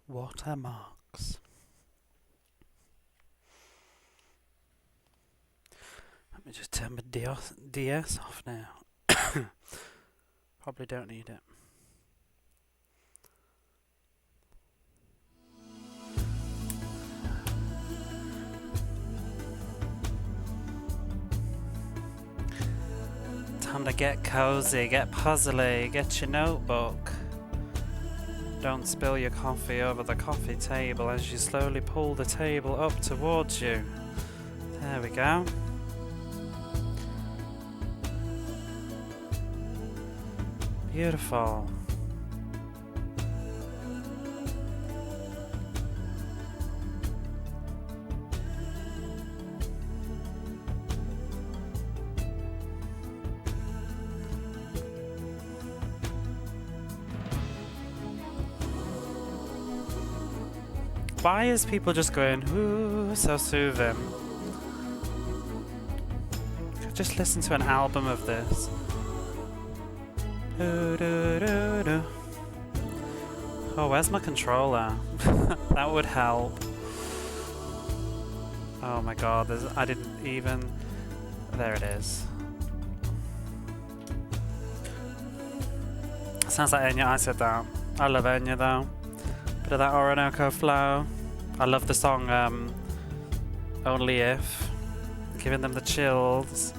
Watermarks. Let me just turn my DS off now. Probably don't need it. Time to get cozy, get puzzly, get your notebook. Don't spill your coffee over the coffee table as you slowly pull the table up towards you. There we go. Beautiful. Why is people just going, ooh, so soothing? Just listen to an album of this. Oh, where's my controller? That would help. Oh my god, I didn't even... There it is. Sounds like Enya, I said that. I love Enya though. Bit of that Orinoco flow. I love the song Only If. Giving them the chills.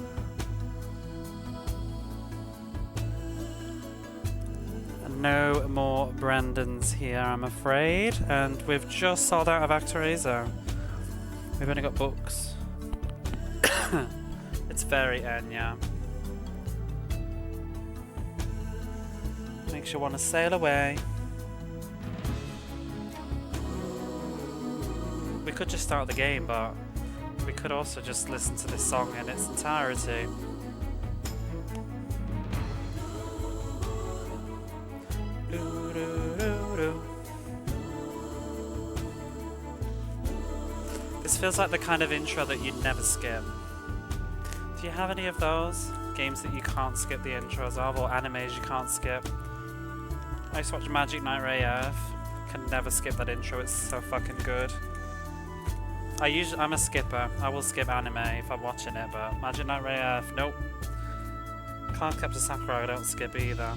No more Brandons here, I'm afraid. And we've just sold out of Actoraizo. We've only got books. It's very Enya. Makes you want to sail away. We could just start the game, but we could also just listen to this song in its entirety. This feels like the kind of intro that you'd never skip. Do you have any of those? Games that you can't skip the intros of, or animes you can't skip? I used to watch Magic Knight Ray Earth. Can never skip that intro, it's so fucking good. I'm a skipper. I will skip anime if I'm watching it, but Magic Knight Ray Earth, nope. Card Captor Sakura I don't skip either.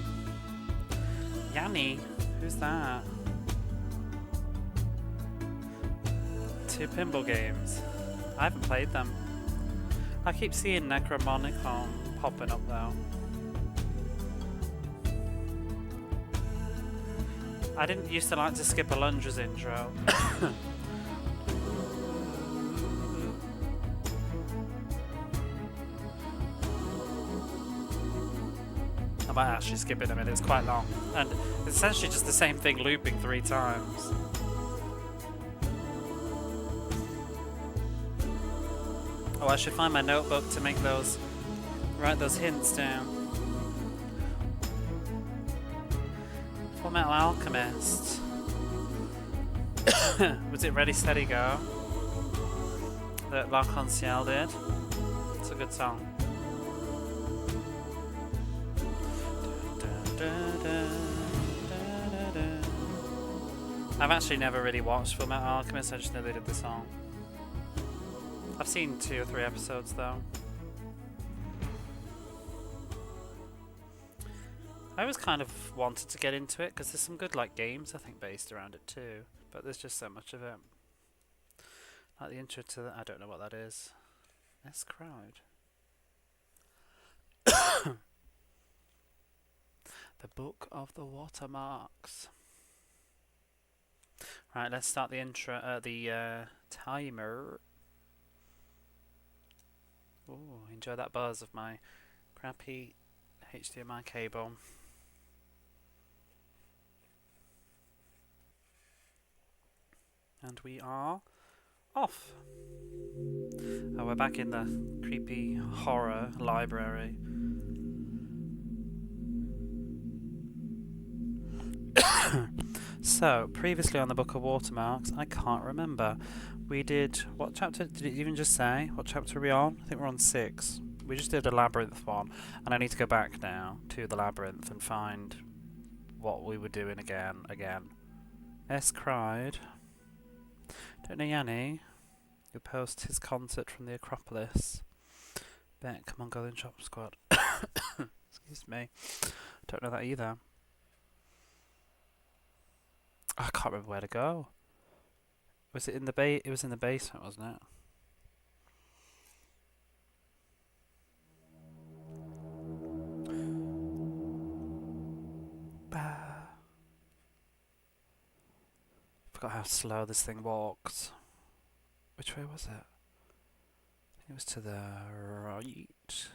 Yanni? Who's that? 2 pinball games. I haven't played them. I keep seeing Necromonicon popping up though. I didn't used to like to skip Alundra's intro. I might actually skip it in a minute, it's quite long. And it's essentially just the same thing looping 3 times. Oh, I should find my notebook to make those, write those hints down. Full Metal Alchemist. Was it Ready Steady Go? That L'Arc-en-Ciel did? It's a good song. I've actually never really watched Full Metal Alchemist, I just know they did the song. I've seen 2 or 3 episodes though. I always kind of wanted to get into it because there's some good like games I think based around it too, but there's just so much of it. Like the intro to that, I don't know what that is. S Crowd. The Book of the Watermarks. Right, let's start the intro. The timer. Ooh, enjoy that buzz of my crappy HDMI cable. And we are off. Oh, we're back in the creepy horror library. So, previously on the Book of Watermarks, I can't remember. We did, what chapter, did it even just say? What chapter are we on? I think we're on 6. We just did a labyrinth one, and I need to go back now to the labyrinth and find what we were doing again. S cried. Don't know Yanni. Who posts his concert from the Acropolis. Bet, come on, go in Shop Squad. Excuse me. Don't know that either. I can't remember where to go. Was it in the it was in the basement, wasn't it? Forgot how slow this thing walks. Which way was it? I think it was to the right.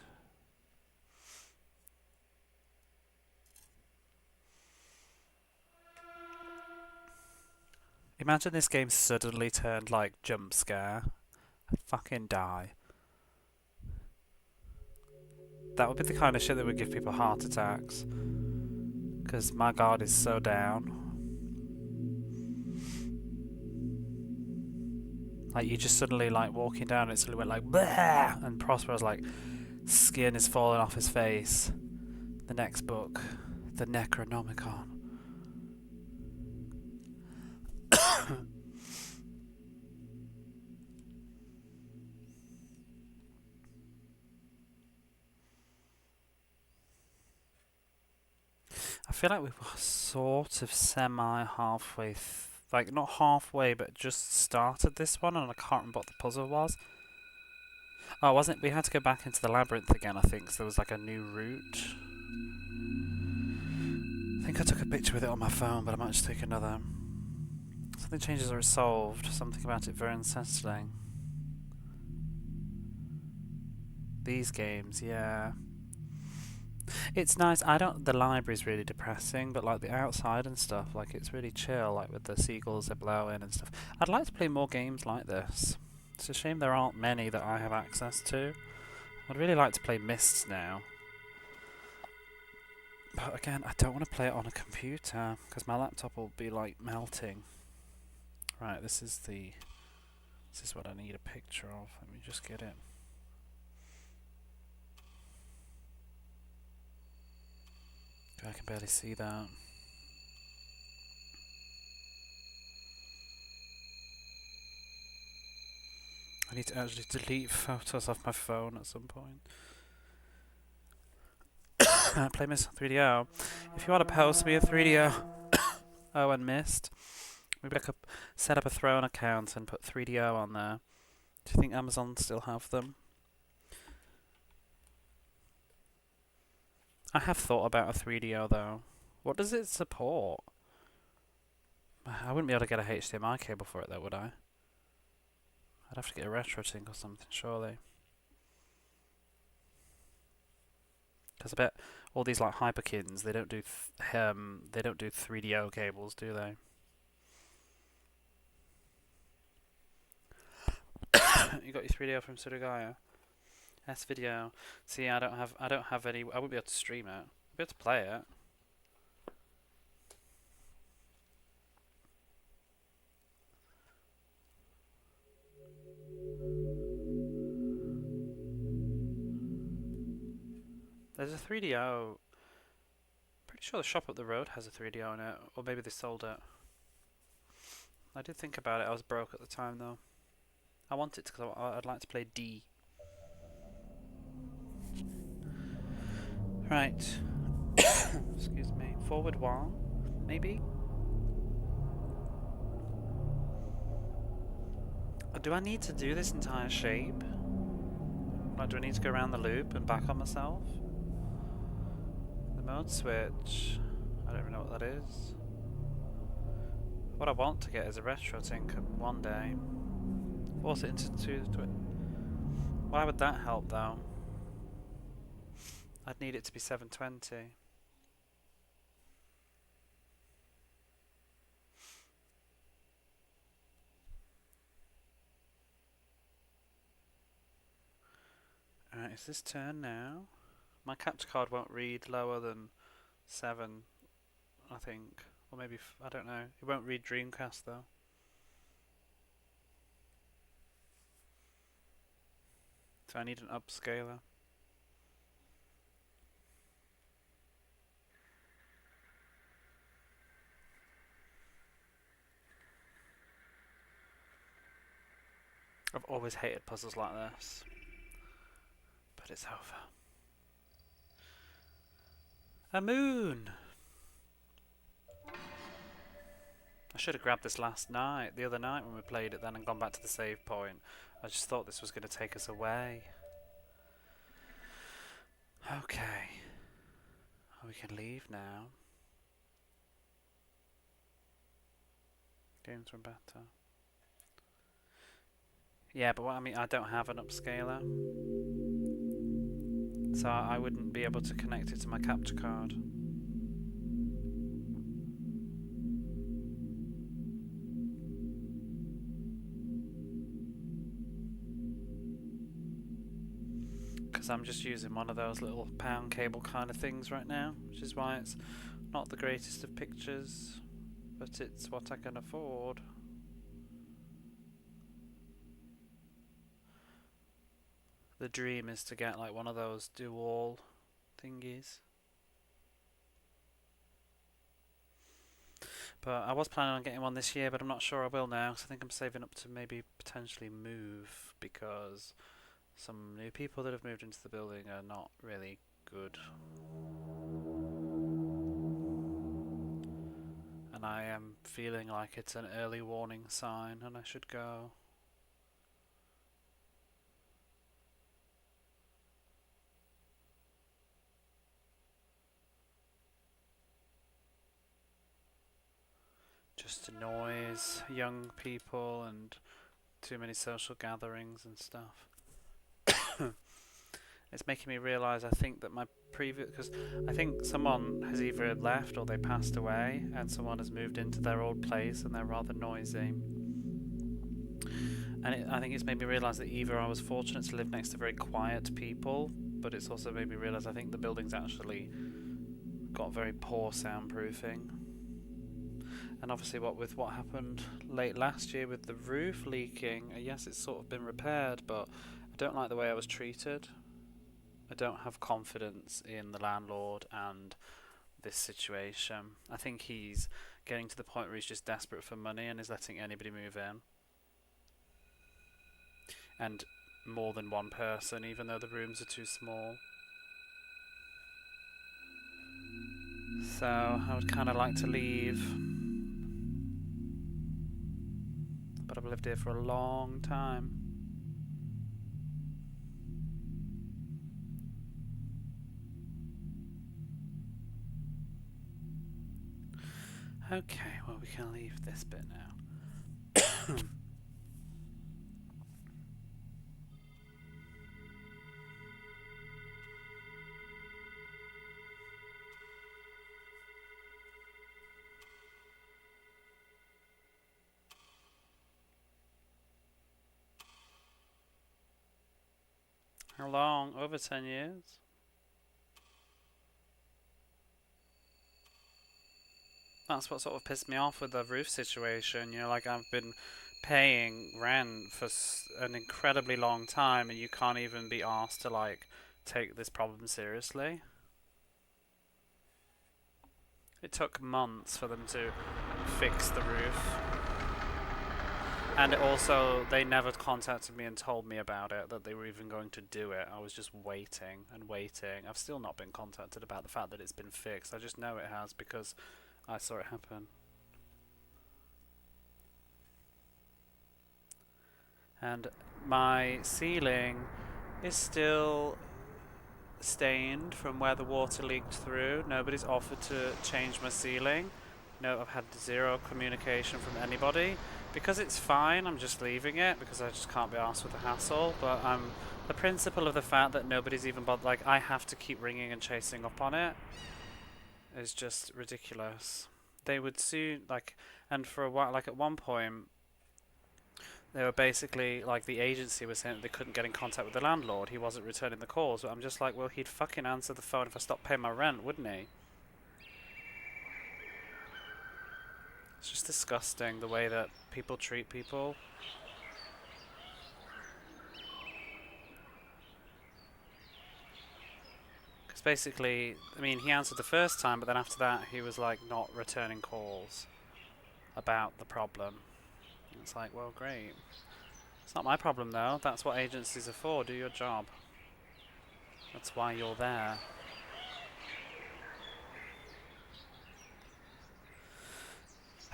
Imagine this game suddenly turned like jump scare. I'd fucking die. That would be the kind of shit that would give people heart attacks. Because my guard is so down. Like you just suddenly like walking down and it suddenly went like bleh! And Prospero's like skin is falling off his face. The next book, the Necronomicon. I feel like we were sort of semi-halfway, like not halfway, but just started this one, and I can't remember what the puzzle was. Oh, wasn't it? We had to go back into the labyrinth again, I think, so there was like a new route. I think I took a picture with it on my phone, but I might just take another. Something changes are solved. Something about it very unsettling. These games, yeah. It's nice. The library's really depressing, but like the outside and stuff, like it's really chill, like with the seagulls they're blowing and stuff. I'd like to play more games like this. It's a shame there aren't many that I have access to. I'd really like to play Mists now. But again, I don't want to play it on a computer, because my laptop will be like melting. Right, this is what I need a picture of. Let me just get it. I can barely see that. I need to actually delete photos off my phone at some point. Play Mist 3DO. If you want to post me a 3DO and Mist, maybe I could set up a Throne account and put 3DO on there. Do you think Amazon still have them? I have thought about a 3DO though. What does it support? I wouldn't be able to get a HDMI cable for it though, would I? I'd have to get a RetroTink or something, surely. Because I bet all these like Hyperkins, they don't do 3DO cables, do they? You got your 3DO from Surugaya? S video. See, I don't have any. I wouldn't be able to stream it. I'd be able to play it. There's a 3DO. Pretty sure the shop up the road has a 3DO in it, or maybe they sold it. I did think about it. I was broke at the time though. I want it because I'd like to play D. Right. Excuse me. Forward 1, maybe? Do I need to do this entire shape? Like, do I need to go around the loop and back on myself? The mode switch. I don't even know what that is. What I want to get is a RetroTink one day. Force it into 2. Why would that help though? I'd need it to be 720. Alright, is this turn now? My capture card won't read lower than 7, I think. Or maybe, I don't know. It won't read Dreamcast though. So I need an upscaler. I've always hated puzzles like this. But it's over. A moon! I should have grabbed this the other night when we played it then and gone back to the save point. I just thought this was going to take us away. Okay. We can leave now. Games were better. Yeah, but what I mean, I don't have an upscaler. So I wouldn't be able to connect it to my capture card. Because I'm just using one of those little pound cable kind of things right now, which is why it's not the greatest of pictures, but it's what I can afford. The dream is to get like one of those do-all thingies. But I was planning on getting one this year, but I'm not sure I will now, because I think I'm saving up to maybe potentially move, because some new people that have moved into the building are not really good. And I am feeling like it's an early warning sign and I should go. Just noise, young people, and too many social gatherings and stuff. It's making me realise, I think, that my previous... Because I think someone has either left or they passed away, and someone has moved into their old place and they're rather noisy. And I think it's made me realise that either I was fortunate to live next to very quiet people, but it's also made me realise I think the building's actually got very poor soundproofing. And obviously with what happened late last year with the roof leaking, yes, it's sort of been repaired, but I don't like the way I was treated. I don't have confidence in the landlord and this situation. I think he's getting to the point where he's just desperate for money and is letting anybody move in. And more than one person, even though the rooms are too small. So I would kind of like to leave. But I've lived here for a long time. Okay, well, we can leave this bit now. How long? Over 10 years? That's what sort of pissed me off with the roof situation. You know, like I've been paying rent for an incredibly long time and you can't even be asked to like take this problem seriously. It took months for them to fix the roof. And also, they never contacted me and told me about it, that they were even going to do it. I was just waiting and waiting. I've still not been contacted about the fact that it's been fixed. I just know it has because I saw it happen. And my ceiling is still stained from where the water leaked through. Nobody's offered to change my ceiling. No, I've had zero communication from anybody. Because it's fine, I'm just leaving it because I just can't be arsed with the hassle. But the principle of the fact that nobody's even bothered, like I have to keep ringing and chasing up on it, is just ridiculous. They would soon, like, and for a while, like at one point, they were basically, like, the agency was saying that they couldn't get in contact with the landlord. He wasn't returning the calls. But I'm just like, well, he'd fucking answer the phone if I stopped paying my rent, wouldn't he? It's just disgusting the way that people treat people. Because basically, I mean, he answered the first time, but then after that, he was like not returning calls about the problem. And it's like, well, great. It's not my problem though. That's what agencies are for. Do your job. That's why you're there.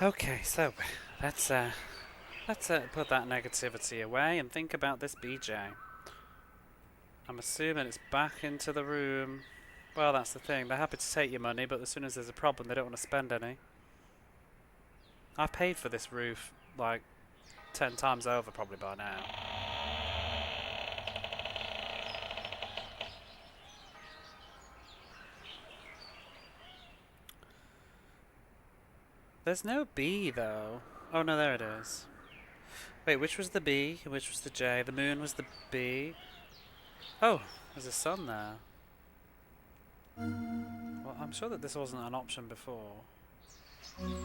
Okay, so let's put that negativity away and think about this BJ. I'm assuming it's back into the room. Well, that's the thing. They're happy to take your money, but as soon as there's a problem, they don't want to spend any. I've paid for this roof like 10 times over probably by now. There's no B though. Oh no, there it is. Wait, which was the B and which was the J? The moon was the B. Oh, there's a sun there. Well, I'm sure that this wasn't an option before. Okay.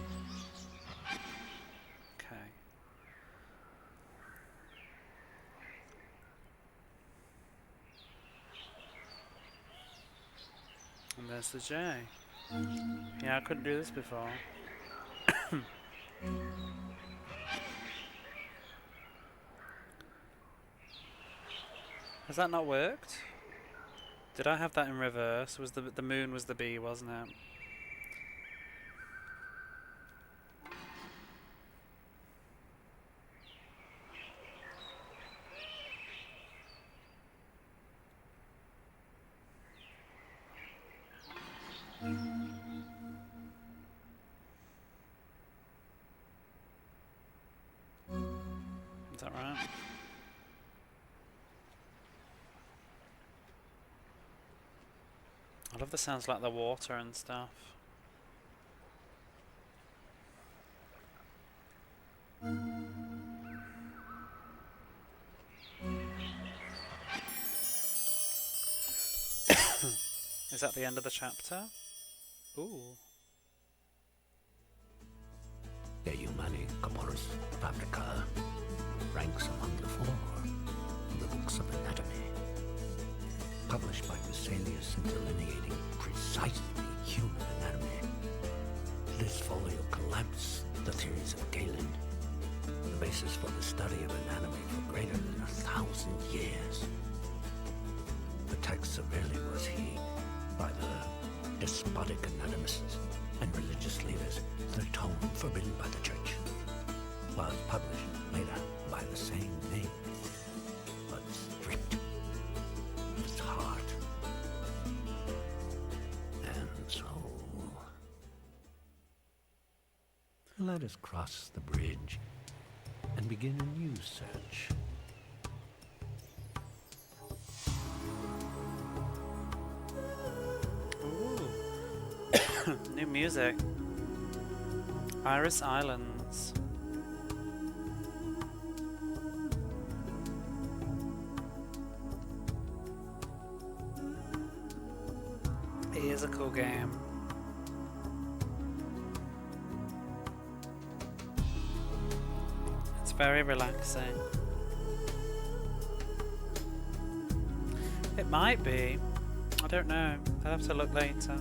And there's the J. Yeah, I couldn't do this before. Has that not worked? Did I have that in reverse? Was the moon was the B, wasn't it? Is that right? I love the sounds like the water and stuff. Is that the end of the chapter? Ooh. The Humani Corporis Fabrica ranks among the four of the books of anatomy, published by Vesalius and delineating precisely human anatomy. This folio collapsed the theories of Galen, the basis for the study of anatomy for greater than 1,000 years. The text severely was he by the despotic anatomists and religious leaders, the tome forbidden by the church, was published later by the same name, but stripped of its heart. And so, let us cross the bridge and begin a new search. New music. Iris Islands. It is a cool game. It's very relaxing. It might be. I don't know. I'll have to look later.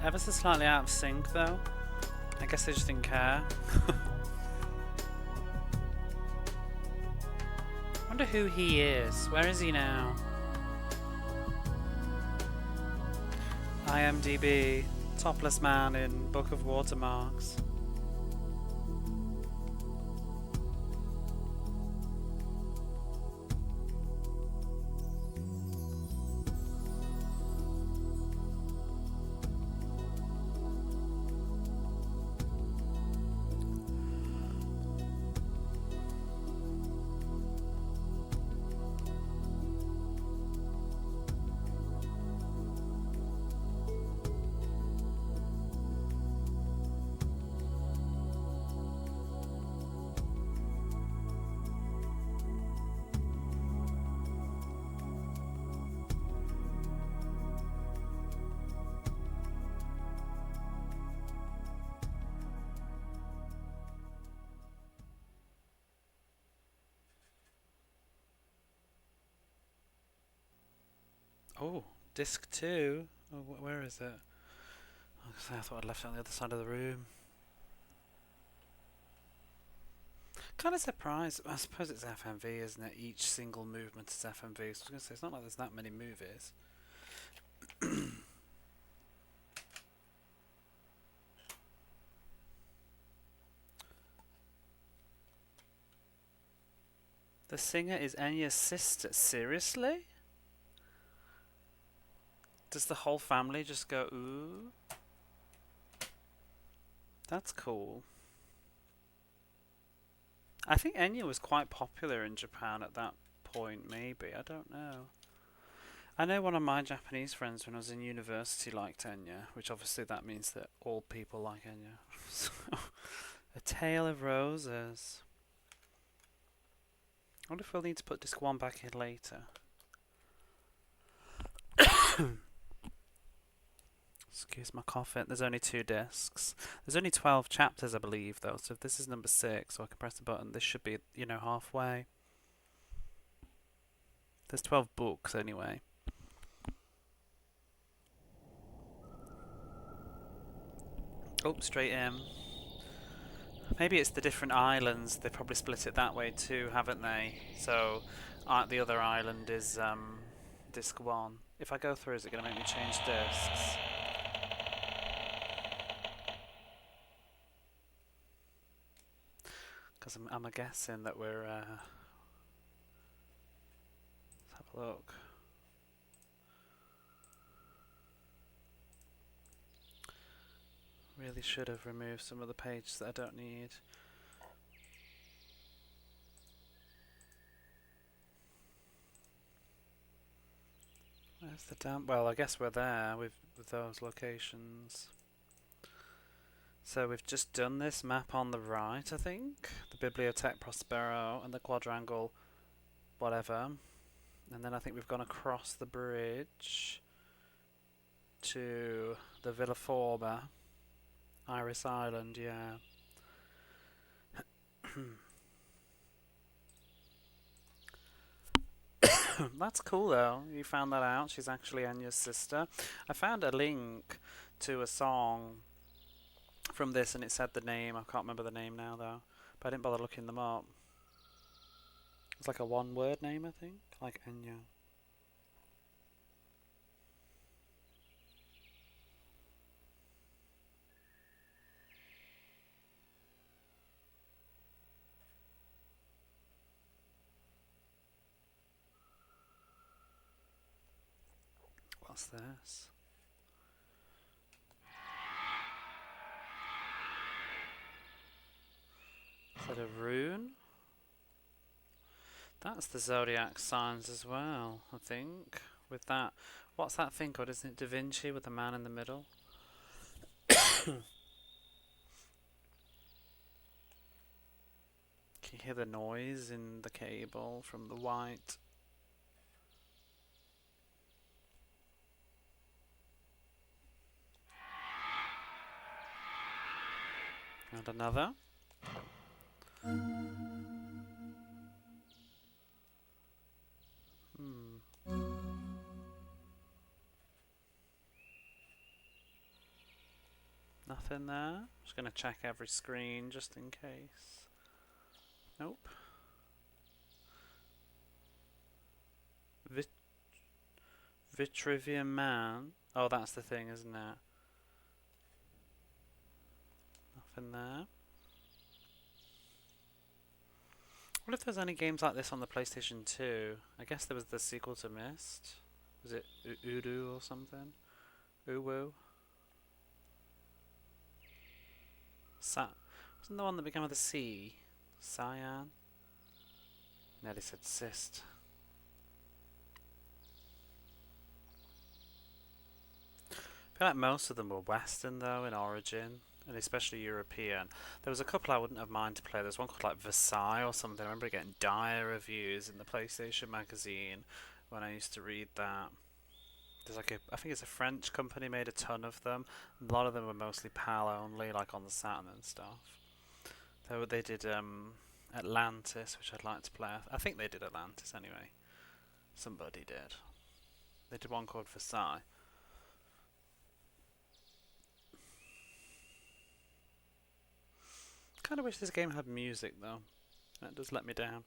Ever so slightly out of sync though. I guess they just didn't care. Wonder who he is. Where is he now? IMDb. Topless man in Book of Watermarks. Oh, disc 2. Oh, where is it? Oh, I thought I'd left it on the other side of the room. Kind of surprised. I suppose it's FMV, isn't it? Each single movement is FMV. So I was going to say, it's not like there's that many movies. The singer is Enya's sister. Seriously? Does the whole family just go, ooh? That's cool. I think Enya was quite popular in Japan at that point, maybe. I don't know. I know one of my Japanese friends when I was in university liked Enya, which obviously that means that all people like Enya. So, A Tale of Roses. I wonder if we'll need to put disc 1 back in later. Excuse my coughing. There's only 2 discs. There's only 12 chapters, I believe, though. So if this is number 6, so I can press the button, this should be, halfway. There's 12 books, anyway. Oh, straight in. Maybe it's the different islands. They probably split it that way too, haven't they? So the other island is disc 1. If I go through, is it going to make me change discs? Because I'm guessing that we're... let's have a look. Really should have removed some of the pages that I don't need. Where's the damn... Well, I guess we're there with those locations. So we've just done this map on the right, I think. The Bibliothèque Prospero and the quadrangle whatever. And then I think we've gone across the bridge to the Villa Forba. Iris Island, yeah. That's cool though. You found that out. She's actually Anya's sister. I found a link to a song from this and it said the name. I can't remember the name now though. But I didn't bother looking them up. It's like a one-word name, I think. Like Anya. What's this? Is that a rune? That's the zodiac signs as well, I think. With that, what's that thing called? Isn't it Da Vinci with the man in the middle? Can you hear the noise in the cable from the white? And another. Nothing there. Just going to check every screen just in case. Nope. Vitruvian Man. Oh, that's the thing, isn't it? Nothing there. What if there's any games like this on the PlayStation 2? I guess there was the sequel to Myst. Was it Udu or something? Uwu? Wasn't the one that began with a C? Cyan? Nearly said cyst. I feel like most of them were Western though in origin, and especially European. There was a couple I wouldn't have mind to play. There's one called like Versailles or something. I remember getting dire reviews in the PlayStation magazine when I used to read that. There's like I think it's a French company made a ton of them. A lot of them were mostly PAL only, like on the Saturn and stuff. They did Atlantis, which I'd like to play. I think they did Atlantis anyway. Somebody did. They did one called Versailles. Kind of wish this game had music though. That does let me down.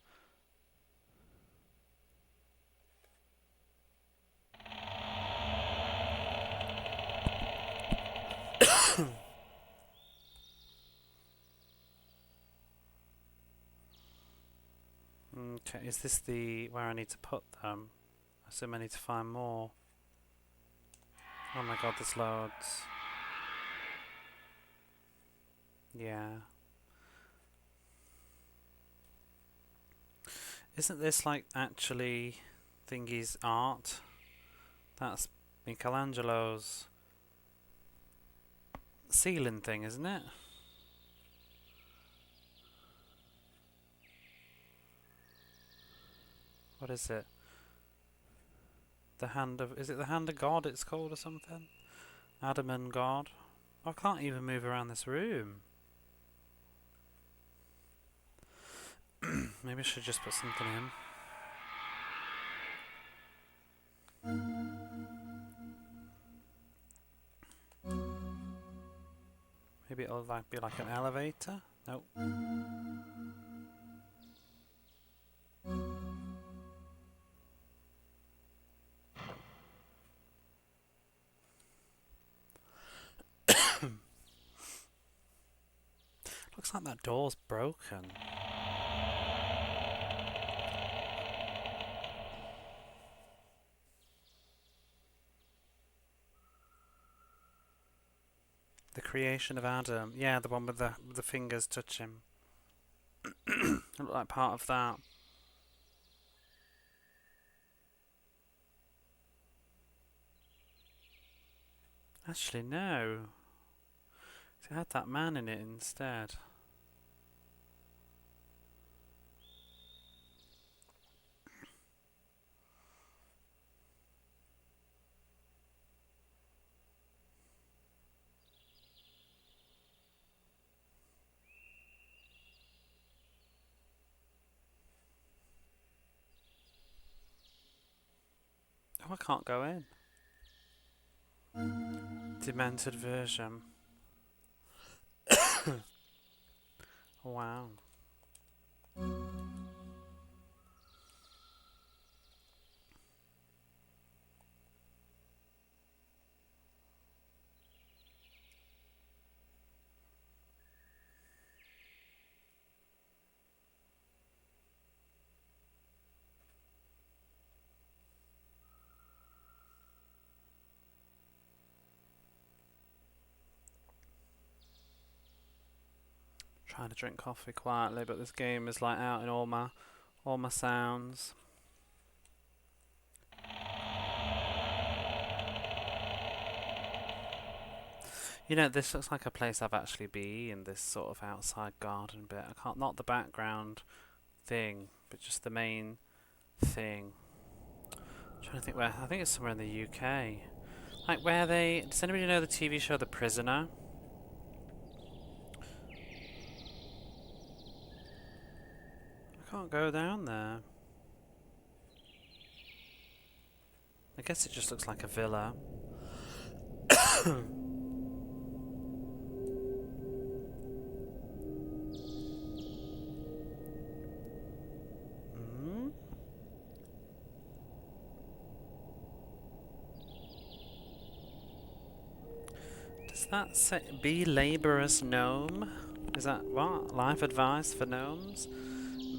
Okay, is this the where I need to put them? I assume I need to find more. Oh my god, there's loads. Yeah. Isn't this like actually Thingy's art? That's Michelangelo's ceiling thing, isn't it? What is it? The hand of... Is it the hand of God it's called or something? Adam and God? I can't even move around this room. Maybe I should just put something in. Maybe it'll be like an elevator? Nope. Looks like that door's broken. The creation of Adam. Yeah, the one with the fingers touching. It looked like part of that. Actually, no. It had that man in it instead. Oh, I can't go in. Demented version. Wow. Trying to drink coffee quietly, but this game is like out in all my sounds. You know, this looks like a place I've actually been, this sort of outside garden bit. I can't, not the background thing, but just the main thing. I'm trying to think where, I think it's somewhere in the UK. Like where they, does anybody know the TV show The Prisoner? I can't go down there. I guess it just looks like a villa. Does that say be laborious gnome? Is that what? Life advice for gnomes?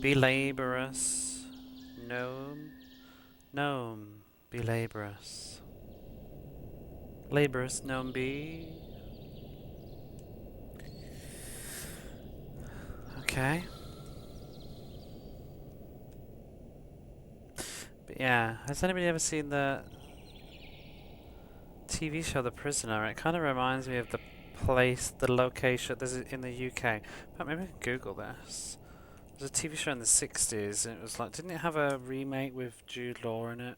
Be laborious gnome. Gnome. Be laborious. Laborious gnome be. Okay. But yeah, has anybody ever seen the TV show The Prisoner? It kind of reminds me of the place, the location. This is in the UK. But maybe I can Google this. There's a TV show in the 60s, and it was like, didn't it have a remake with Jude Law in it?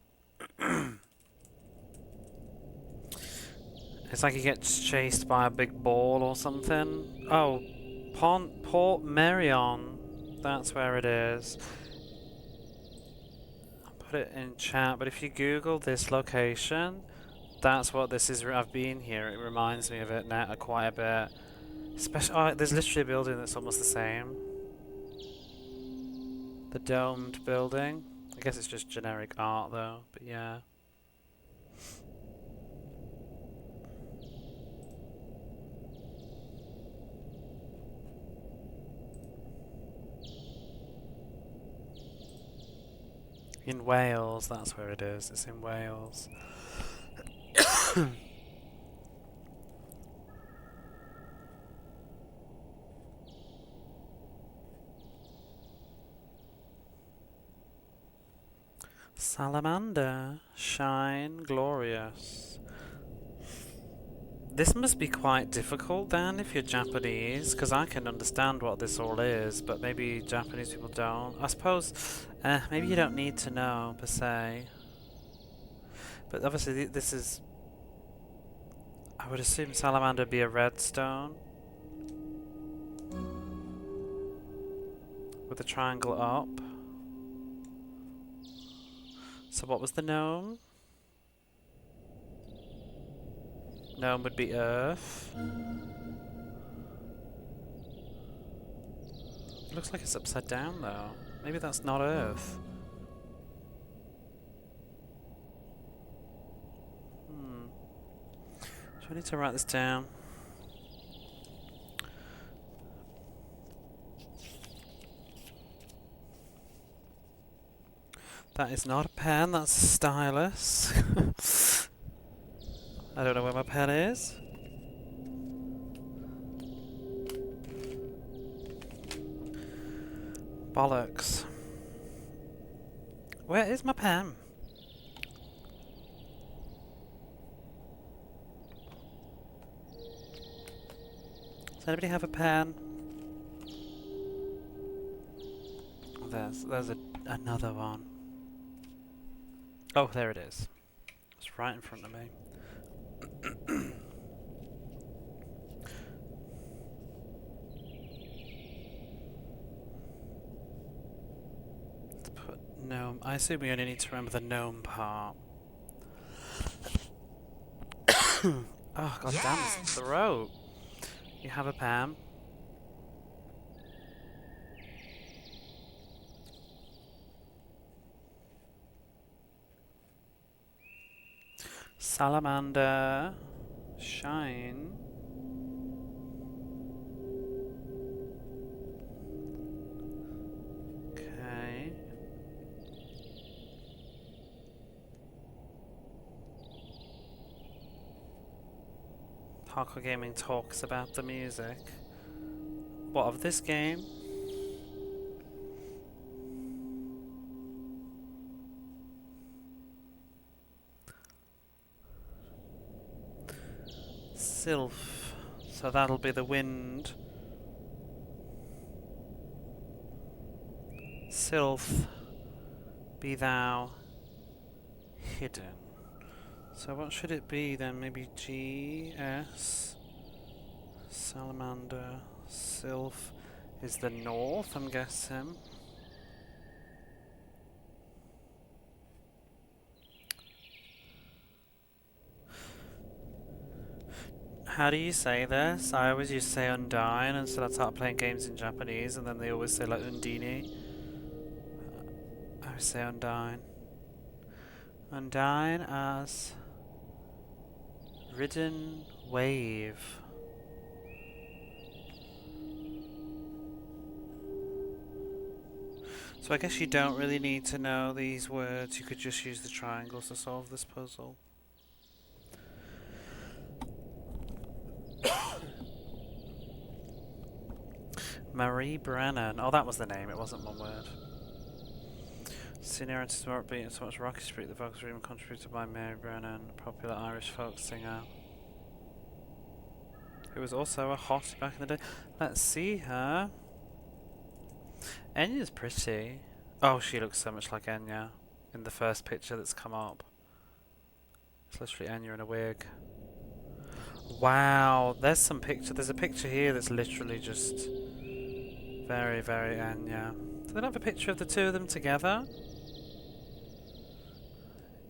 It's like he gets chased by a big ball or something. Oh, Port Merion. That's where it is. put it in chat, but if you Google this location, that's what this is. I've been here. It reminds me of it now quite a bit. Especially, oh, there's literally a building that's almost the same. The domed building. I guess it's just generic art though, but yeah. In Wales, that's where it is. It's in Wales. Salamander, shine glorious. This must be quite difficult then if you're Japanese, because I can understand what this all is, but maybe Japanese people don't. I suppose maybe you don't need to know per se. But obviously this is... I would assume salamander would be a redstone. With a triangle up. So what was the gnome? Gnome would be earth. It looks like it's upside down though. Maybe that's not earth. Do I need to write this down? That is not a pen, that's a stylus. I don't know where my pen is. Bollocks. Where is my pen? Does anybody have a pen? There's another one. Oh, there it is. It's right in front of me. Let's put gnome. I assume we only need to remember the gnome part. Oh, god damn his throat. You have a pen? Salamander, shine. Okay. Hardcore Gaming talks about the music. What, of this game? Sylph. So that'll be the wind. Sylph, be thou hidden. So what should it be then? Maybe G, S, Salamander, Sylph is the north, I'm guessing. How do you say this? I always used to say Undyne, and so I started playing games in Japanese, and then they always say like Undini. I always say Undyne. Undyne as ridden wave. So I guess you don't really need to know these words, you could just use the triangles to solve this puzzle. Marie Brennan. Oh, that was the name, it wasn't one word. Senior smart beat and so much Rocky Street, the vocals were even contributed by Mary Brennan, a popular Irish folk singer, who was also a hot back in the day. Let's see her. Enya's pretty. Oh, she looks so much like Enya in the first picture that's come up. It's literally Enya in a wig. Wow, there's some picture. There's a picture here that's literally just very, very Enya. Do they have a picture of the two of them together?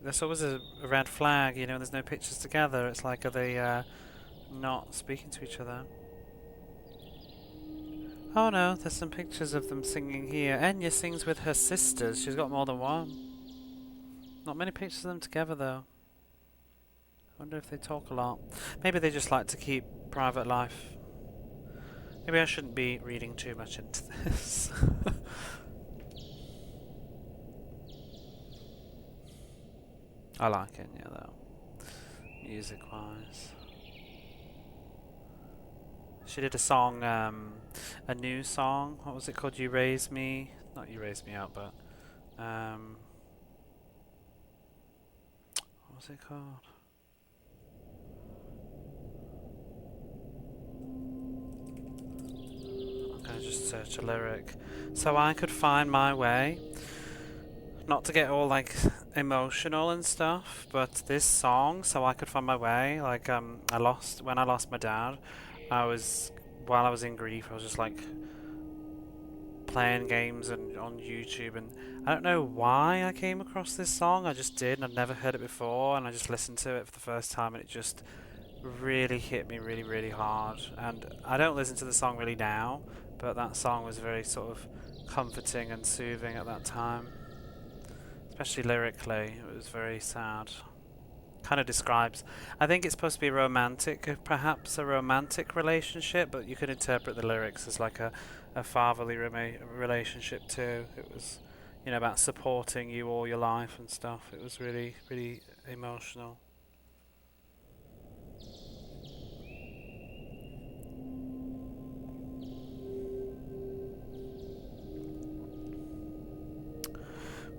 there's always a red flag, you know, there's no pictures together. It's like, are they not speaking to each other? Oh no, there's some pictures of them singing here. Enya sings with her sisters. She's got more than one. Not many pictures of them together though. I wonder if they talk a lot. Maybe they just like to keep private life. Maybe I shouldn't be reading too much into this. I like it, yeah, though. Music-wise. She did a song, a new song. What was it called? You Raise Me? Not You Raise Me Up, but... what was it called? I'm gonna just search a lyric. So I could find my way. Not to get all like emotional and stuff, but this song, So I Could Find My Way, like when I lost my dad, while I was in grief, I was just like playing games and on YouTube, and I don't know why I came across this song. I just did, and I'd never heard it before, and I just listened to it for the first time, and it just really hit me really, really hard. And I don't listen to the song really now, but that song was very sort of comforting and soothing at that time. Especially lyrically, it was very sad. Kind of describes, I think it's supposed to be romantic, perhaps a romantic relationship, but you could interpret the lyrics as like a fatherly relationship too. It was, you know, about supporting you all your life and stuff. It was really, really emotional.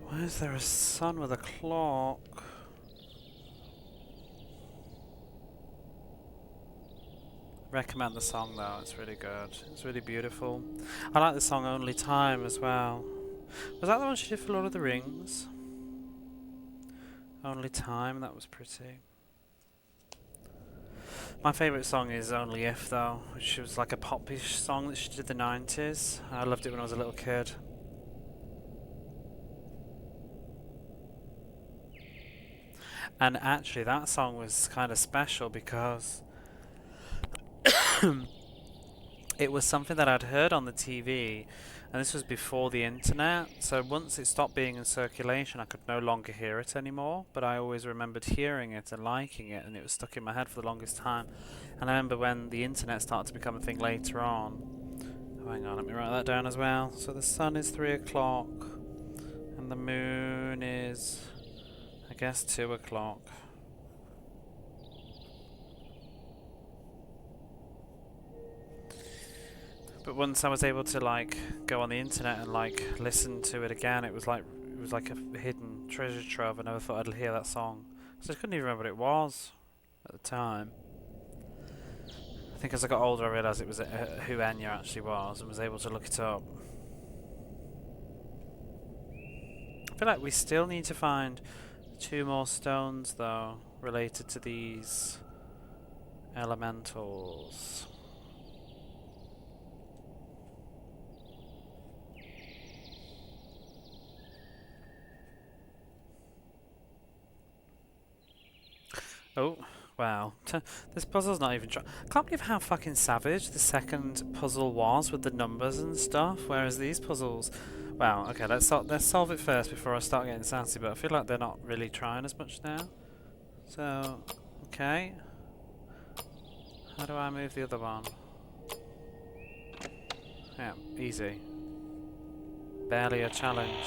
Why is there a sun with a clock? Recommend the song though, it's really good. It's really beautiful. I like the song Only Time as well. Was that the one she did for Lord of the Rings? Only Time, that was pretty. My favourite song is Only If though, which was like a popish song that she did in the 90s. I loved it when I was a little kid. And actually that song was kind of special because it was something that I'd heard on the TV, and this was before the internet, so once it stopped being in circulation I could no longer hear it anymore, but I always remembered hearing it and liking it, and it was stuck in my head for the longest time. And I remember when the internet started to become a thing later on. Oh, hang on, let me write that down as well. So the sun is 3 o'clock and the moon is, I guess, 2 o'clock. But once I was able to like go on the internet and like listen to it again, it was like a hidden treasure trove. I never thought I'd hear that song, so I couldn't even remember what it was at the time. I think as I got older I realised it was who Enya actually was and was able to look it up. I feel like we still need to find 2 more stones though, related to these elementals. Oh, wow. This puzzle's not even I can't believe how fucking savage the second puzzle was with the numbers and stuff, whereas these puzzles... Wow, okay, let's solve it first before I start getting sassy, but I feel like they're not really trying as much now. So, okay. How do I move the other one? Yeah, easy. Barely a challenge.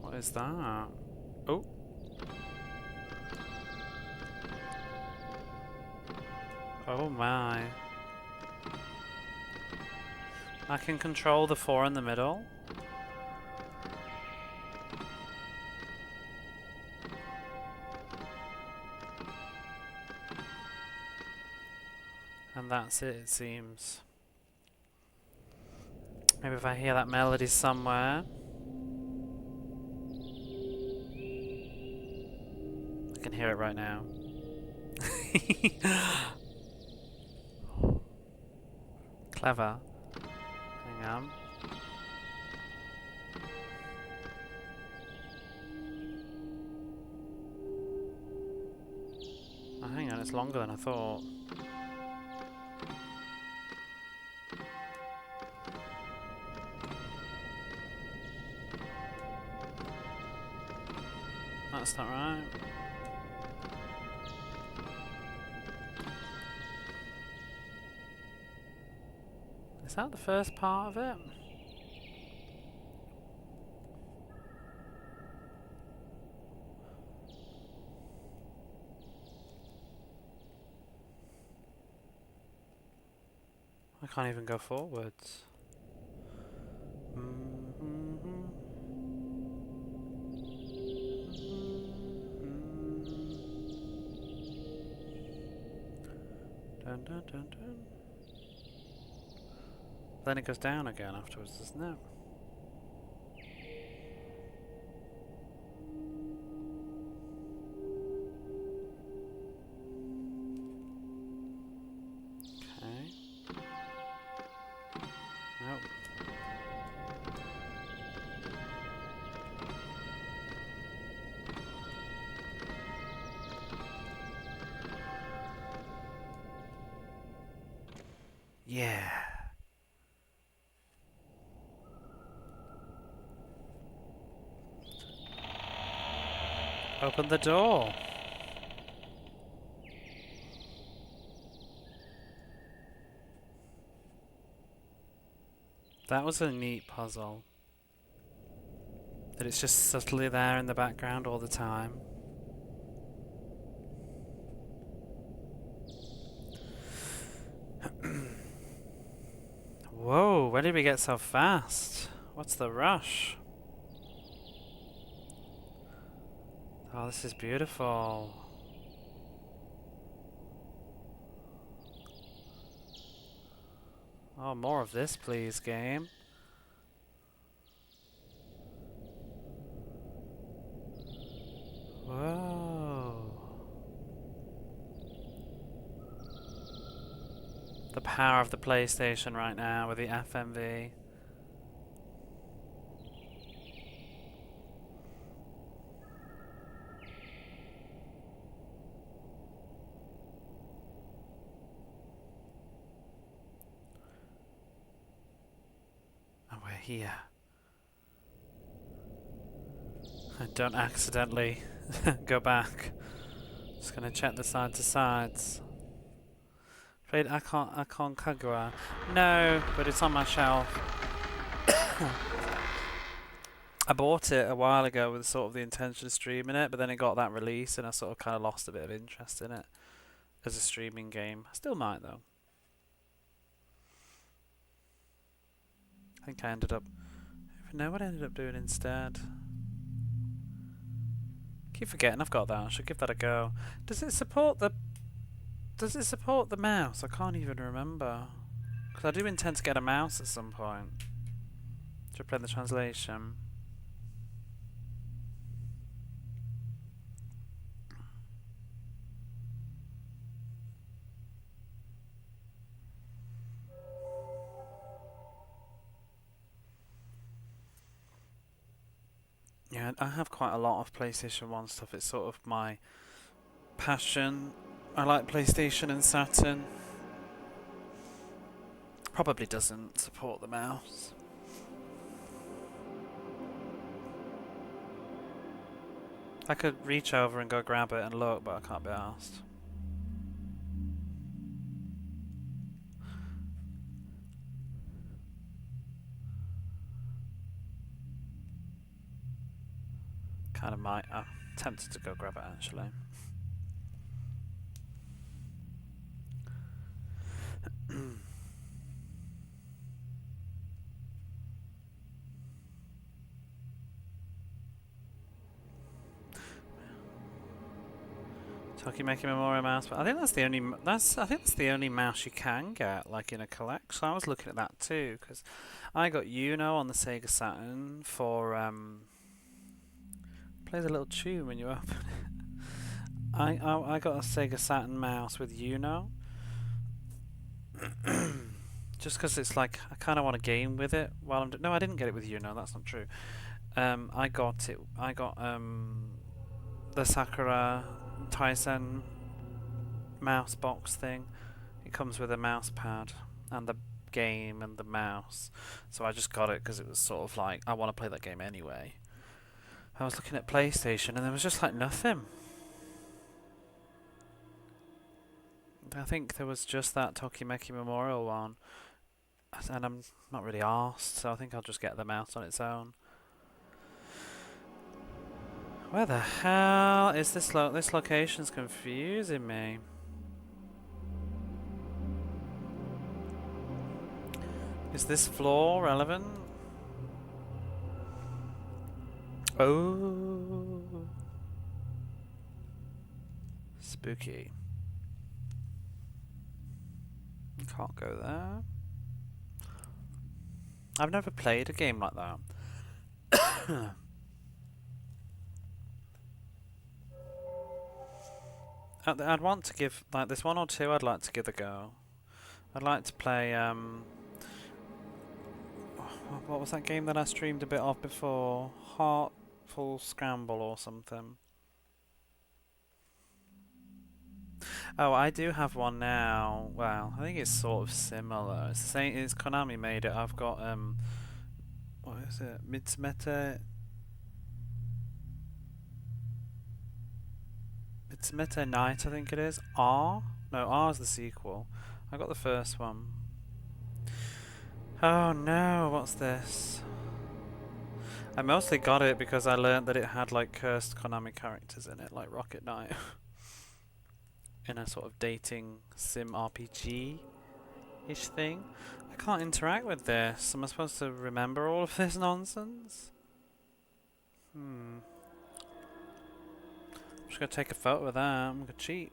What is that? Oh. Oh my. I can control the 4 in the middle. And that's it seems. Maybe if I hear that melody somewhere. I can hear it right now. Clever. Hang on. Oh, hang on, it's longer than I thought. That's not right. Is that the first part of it? I can't even go forwards. Dun, dun, dun, dun. Then it goes down again afterwards, doesn't it? Okay. Nope. Yeah. Open the door. That was a neat puzzle. That it's just subtly there in the background all the time. Whoa, where did we get so fast? What's the rush? Oh, this is beautiful. Oh, more of this, please, game. Whoa. The power of the PlayStation right now with the FMV. And we're here. Don't accidentally go back. Just gonna check the side to sides. Afraid I can't Kagura. No, but it's on my shelf. I bought it a while ago with sort of the intention of streaming it, but then it got that release and I sort of kind of lost a bit of interest in it as a streaming game. I still might though. I think I ended up... I don't even know what I ended up doing instead. Keep forgetting I've got that. I should give that a go. Does it support the mouse? I can't even remember. Because I do intend to get a mouse at some point. Should play the translation. Yeah, I have quite a lot of PlayStation 1 stuff. It's sort of my passion. I like PlayStation and Saturn. Probably doesn't support the mouse. I could reach over and go grab it and look, but I can't be asked. Kind of might. I'm tempted to go grab it actually. Toki making Memorial mouse, but I think that's the only I think that's the only mouse you can get like in a collection. I was looking at that too because I got on the Sega Saturn for plays a little tune when you open it. I got a Sega Saturn mouse with just because it's like I kind of want to game with it while I'm. No, I didn't get it with you. No, that's not true. I got it. I got the Sakura Tyson mouse box thing. It comes with a mouse pad and the game and the mouse. So I just got it because it was sort of like I want to play that game anyway. I was looking at PlayStation and there was just like nothing. I think there was just that Tokimeki Memorial one, and I'm not really arsed, so I think I'll just get the mouse on its own. Where the hell is this? This location's confusing me. Is this floor relevant? Oh, spooky. Can't go there. I've never played a game like that. I'd want to give like this one or two. I'd like to give a go. I'd like to play. What was that game that I streamed a bit of before? Heartful Scramble or something. Oh, I do have one now. Well, I think it's sort of similar. It's the same. It's Konami made it. I've got what is it? Mitsumete Night, I think it is. R? No, R is the sequel. I got the first one. Oh no, what's this? I mostly got it because I learned that it had like cursed Konami characters in it, like Rocket Knight. In a sort of dating sim RPG-ish thing. I can't interact with this. Am I supposed to remember all of this nonsense? I'm just gonna take a photo of that. I'm gonna cheat.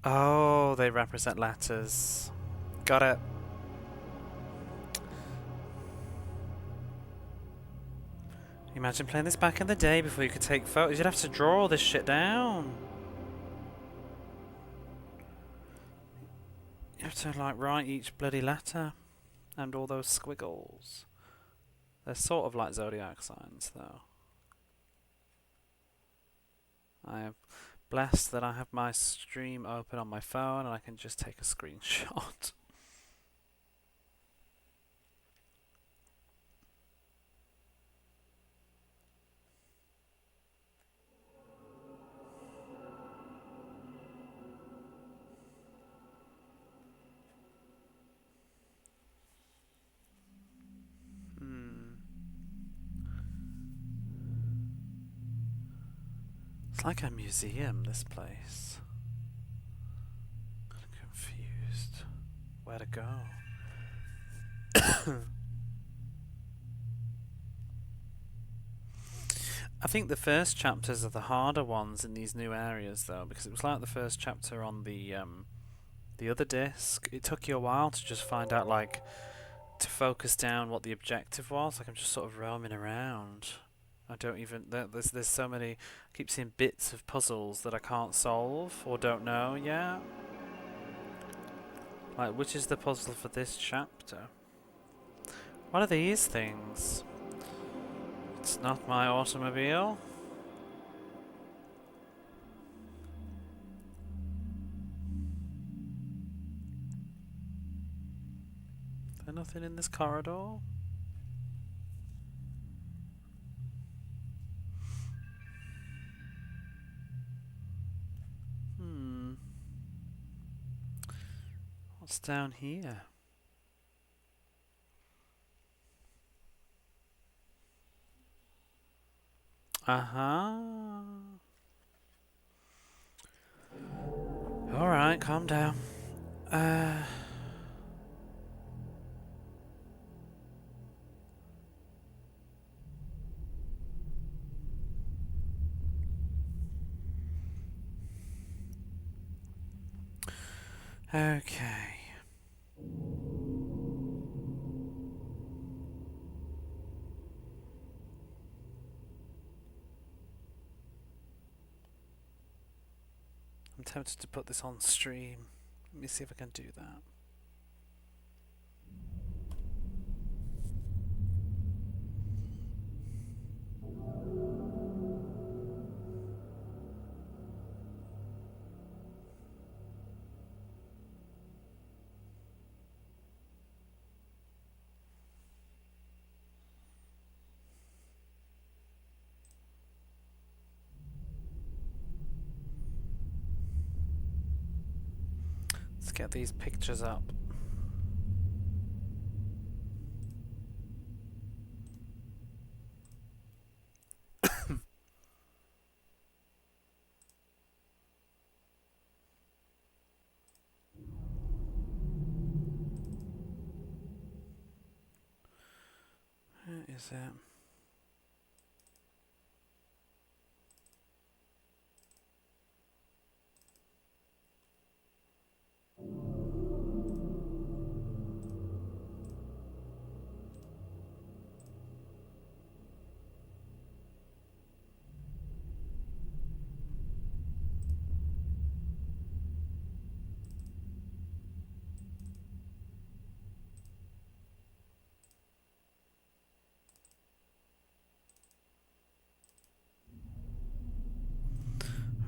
Oh, they represent letters. Got it. Imagine playing this back in the day before you could take photos. You'd have to draw all this shit down. You have to like write each bloody letter and all those squiggles. They're sort of like zodiac signs though. I am blessed that I have my stream open on my phone and I can just take a screenshot. It's like a museum, this place. I'm confused. Where to go? I think the first chapters are the harder ones in these new areas, though, because it was like the first chapter on the other disc. It took you a while to just find out, like, to focus down what the objective was. Like, I'm just sort of roaming around. I don't even... There's so many... I keep seeing bits of puzzles that I can't solve or don't know yet. Like, which is the puzzle for this chapter? What are these things? It's not my automobile. Is there nothing in this corridor? What's down here? Alright, calm down. Okay. I'm tempted to put this on stream. Let me see if I can do that. Let's get these pictures up. Where is it?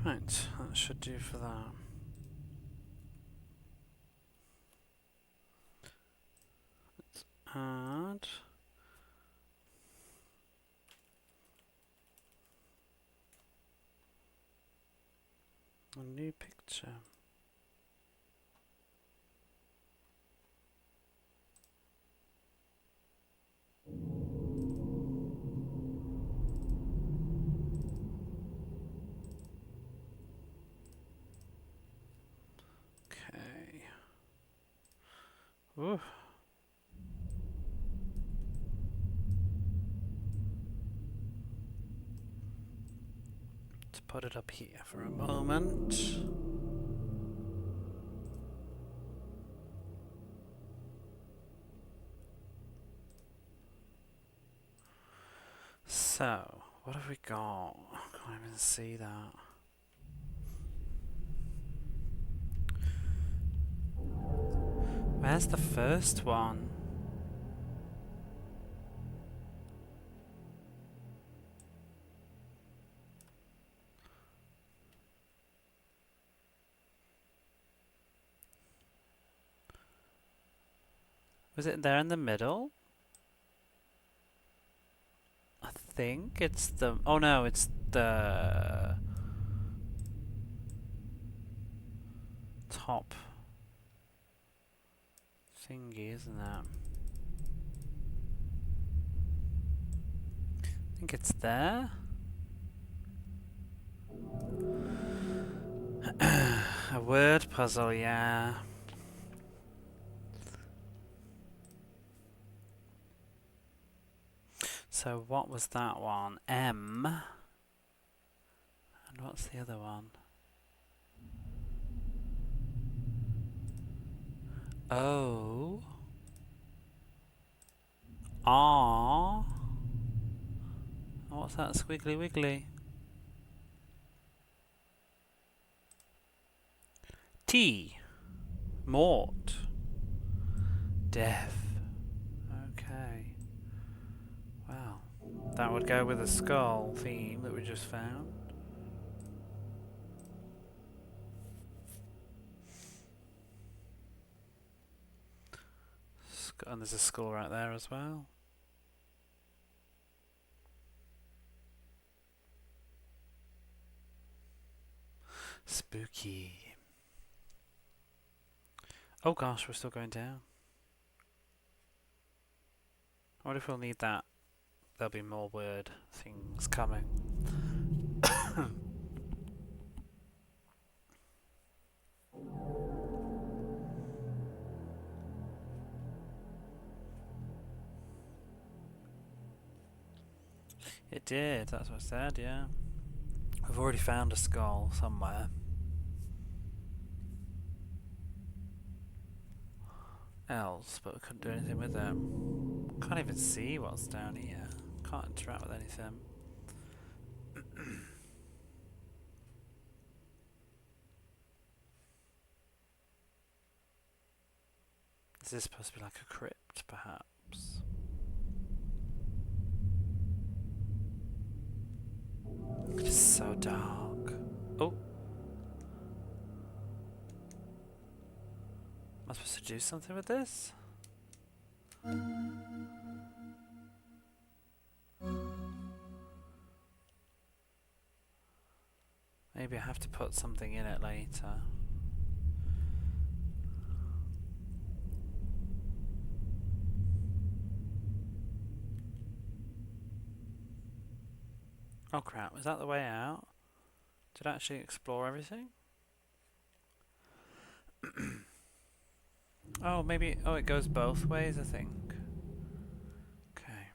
Right, that should do for that. Let's add a new picture. Okay. Ooh. Let's put it up here for a moment. So, what have we got? I can't even see that. Where's the first one? Was it there in the middle? I think it's the... Oh no, it's the... top thingy, isn't it? I think it's there. A word puzzle, yeah. So what was that one? M. And what's the other one? O. R. Oh, what's that squiggly wiggly? T. Mort. Death. Okay. Wow. That would go with the skull theme that we just found. And there's a skull right there as well. Spooky. Oh gosh, we're still going down. I wonder if we'll need that. There'll be more word things coming. It did, that's what I said, yeah. We've already found a skull somewhere. Else, but we couldn't do anything with it. Can't even see what's down here. Can't interact with anything. Is this supposed to be like a crypt, perhaps? It's so dark. Oh! Am I supposed to do something with this? Maybe I have to put something in it later. Oh crap, is that the way out? Did I actually explore everything? Oh, maybe... Oh, it goes both ways, I think. Okay.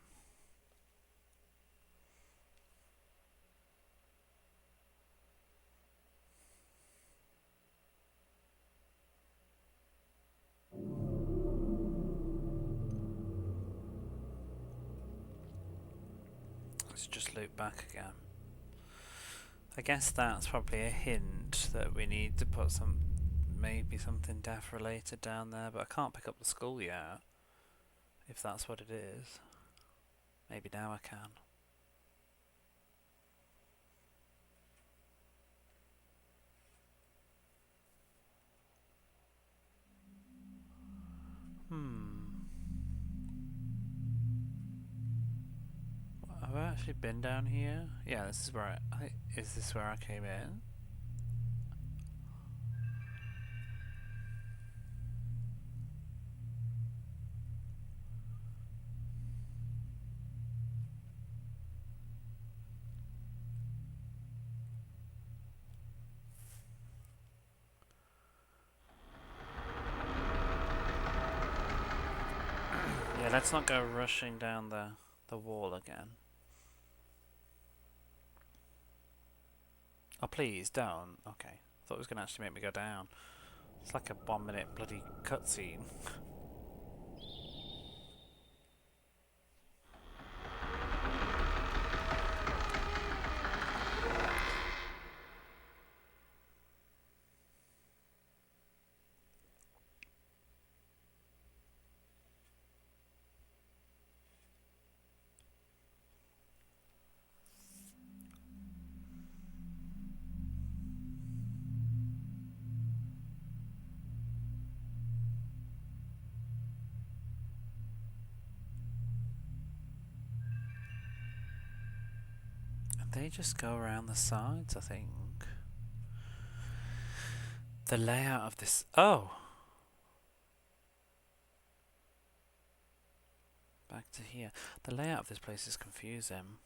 Let's just loop back again. I guess that's probably a hint that we need to put some... maybe something death related down there, but I can't pick up the skull yet. If that's what it is. Maybe now I can. Have I actually been down here? Yeah, this is where is this where I came in? Yeah, let's not go rushing down the wall again. Oh, please, don't. Okay. Thought it was going to actually make me go down. It's like a 1 minute bloody cutscene. And they just go around the sides, I think. The layout of this... Oh! Back to here. The layout of this place is confusing.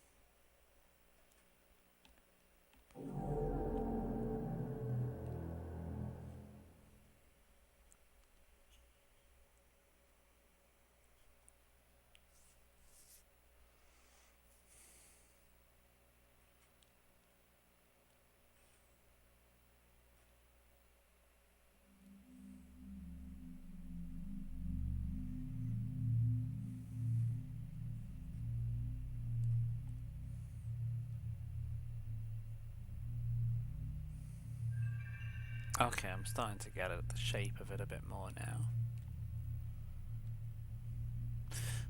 Okay, I'm starting to get at the shape of it a bit more now.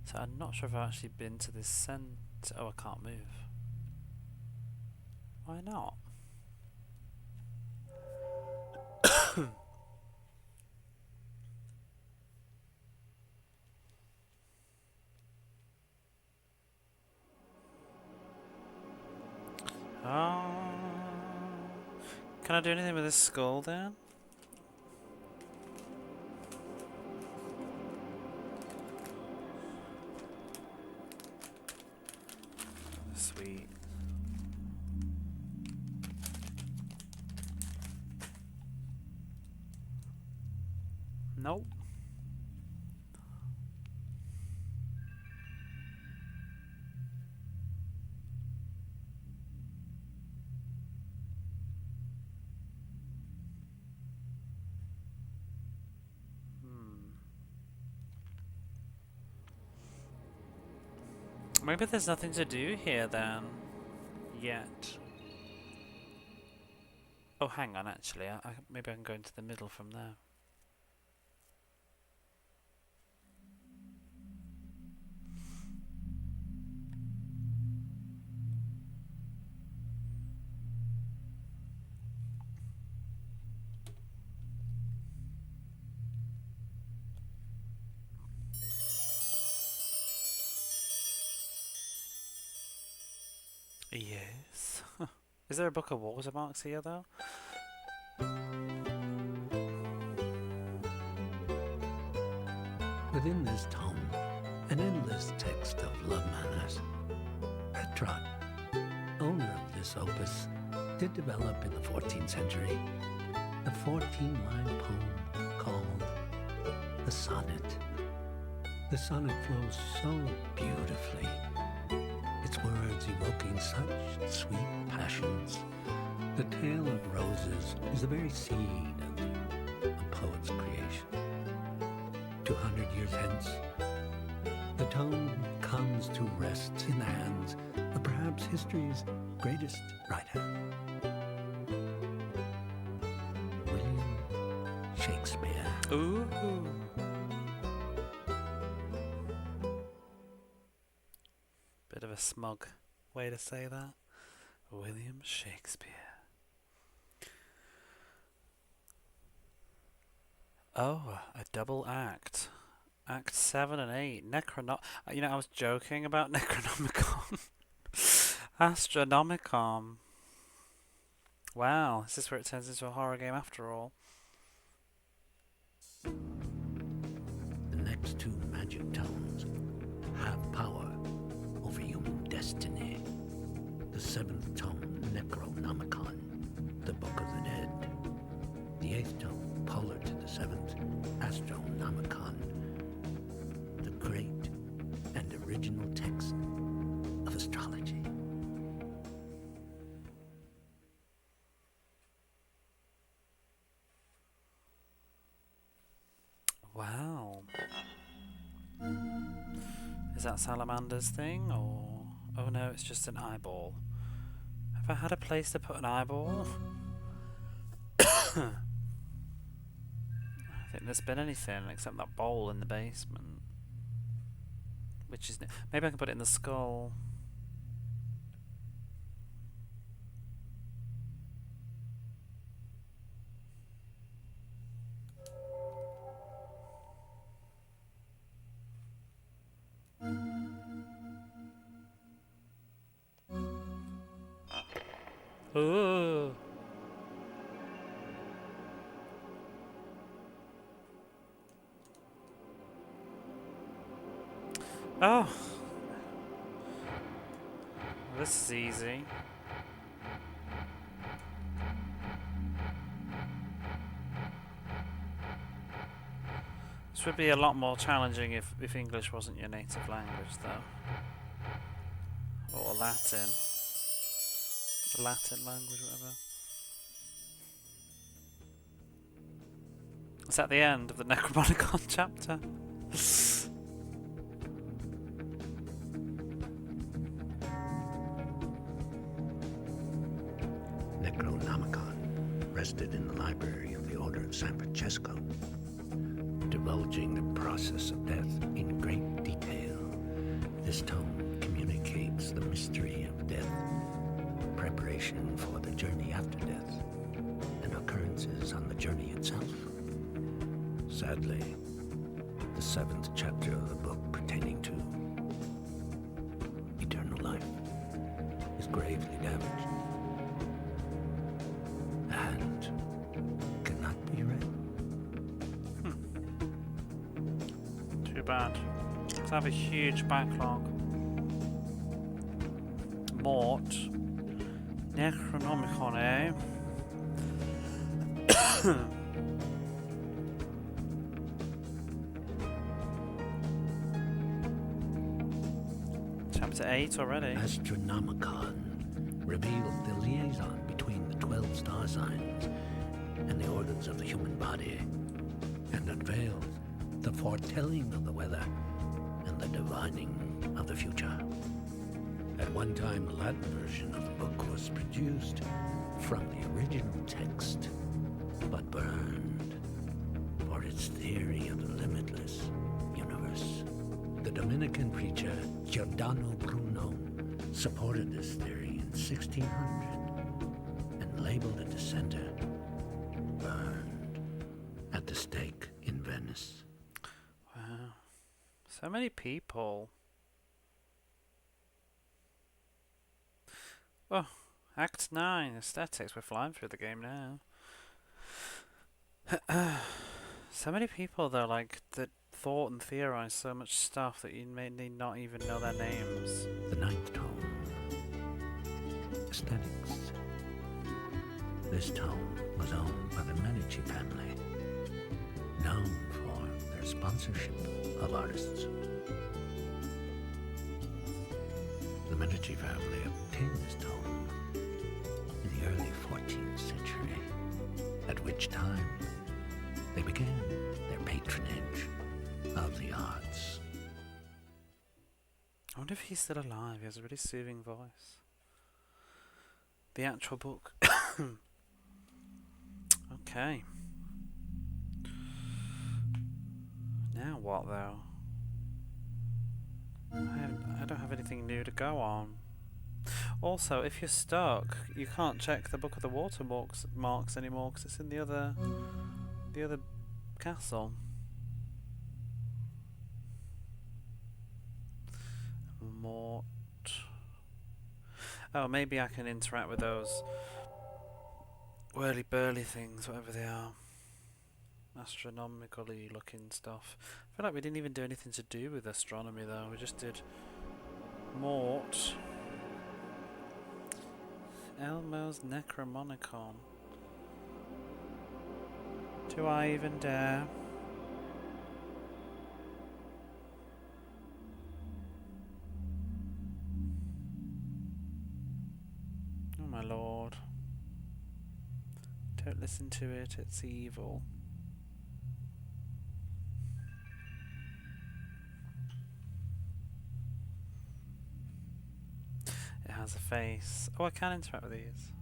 So I'm not sure if I've actually been to this centre. Oh, I can't move. Why not? Oh. Can I do anything with this skull then? Sweet. Nope. Maybe there's nothing to do here then. Yet. Oh, hang on, actually. Maybe I can go into the middle from there. Yes. Is there a book of Watermarks here, though? Within this tome, an endless text of love manners. Petrarch, owner of this opus, did develop in the 14th century a 14-line poem called The Sonnet. The sonnet flows so beautifully, its words evoking such sweet passions. The tale of roses is the very seed of a poet's creation. 200 years hence, the tome comes to rest in the hands of perhaps history's greatest writer, William Shakespeare. Ooh. Bit of a smug way to say that. William Shakespeare. Oh, a double act. Act 7 and 8. You know, I was joking about Necronomicon. Astronomicon. Wow, is this where it turns into a horror game after all? The next two magic tomes have power over human destiny. The seventh tome, Necronomicon, the Book of the Dead. The eighth tome, polar to the seventh, Astronomicon, the great and original text of astrology. Wow. Is that Salamander's thing, or... Oh no, it's just an eyeball. Have I had a place to put an eyeball? I don't think there's been anything except that bowl in the basement. Which is... Maybe I can put it in the skull. Ooh. Oh. This is easy. This would be a lot more challenging if English wasn't your native language, though. Or Latin. The Latin language, whatever. Is that the end of the Necronomicon chapter? Necronomicon rested in the library of the Order of San Francesco, divulging the process of death in great detail. This tome communicates the mystery of death, preparation for the journey after death, and occurrences on the journey itself. Sadly, the seventh chapter of the book pertaining to eternal life is gravely damaged and cannot be read. Too bad. I have a huge backlog. Mort. Necronomicon, eh? Chapter 8 already. Astronomicon reveals the liaison between the 12 star signs and the organs of the human body, and unveils the foretelling of the weather and the divining of the future. At one time, a Latin version of the book was produced from the original text, but burned for its theory of the limitless universe. The Dominican preacher Giordano Bruno supported this theory in 1600 and labeled a dissenter burned at the stake in Venice. Wow. So many people. Oh, Act 9, aesthetics. We're flying through the game now. So many people though, like, that thought and theorized so much stuff that you may need not even know their names. The ninth tome. Aesthetics. This tome was owned by the Medici family, known for their sponsorship of artists. The Medici family obtained this tome in the early 14th century, at which time they began their patronage of the arts. I wonder if he's still alive. He has a really soothing voice. The actual book. Okay. Now what though? I don't have anything new to go on. Also, if you're stuck, you can't check the Book of the Watermarks anymore because it's in the other castle. Mort. Oh, maybe I can interact with those whirly-burly things, whatever they are. Astronomically looking stuff. I feel like we didn't even do anything to do with astronomy though. We just did Mort. Elmo's Necromonicon. Do I even dare? Oh my lord. Don't listen to it, it's evil. It has a face. Oh, I can interact with these.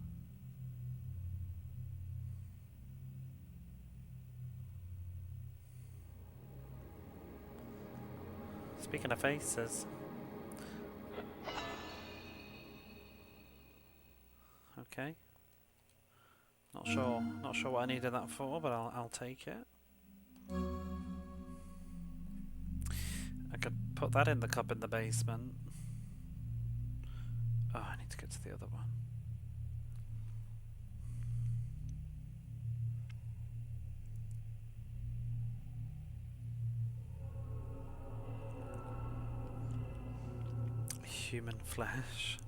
Speaking of faces. Okay. Not sure what I needed that for, but I'll take it. I could put that in the cup in the basement. Oh, I need to get to the other one. Human flesh.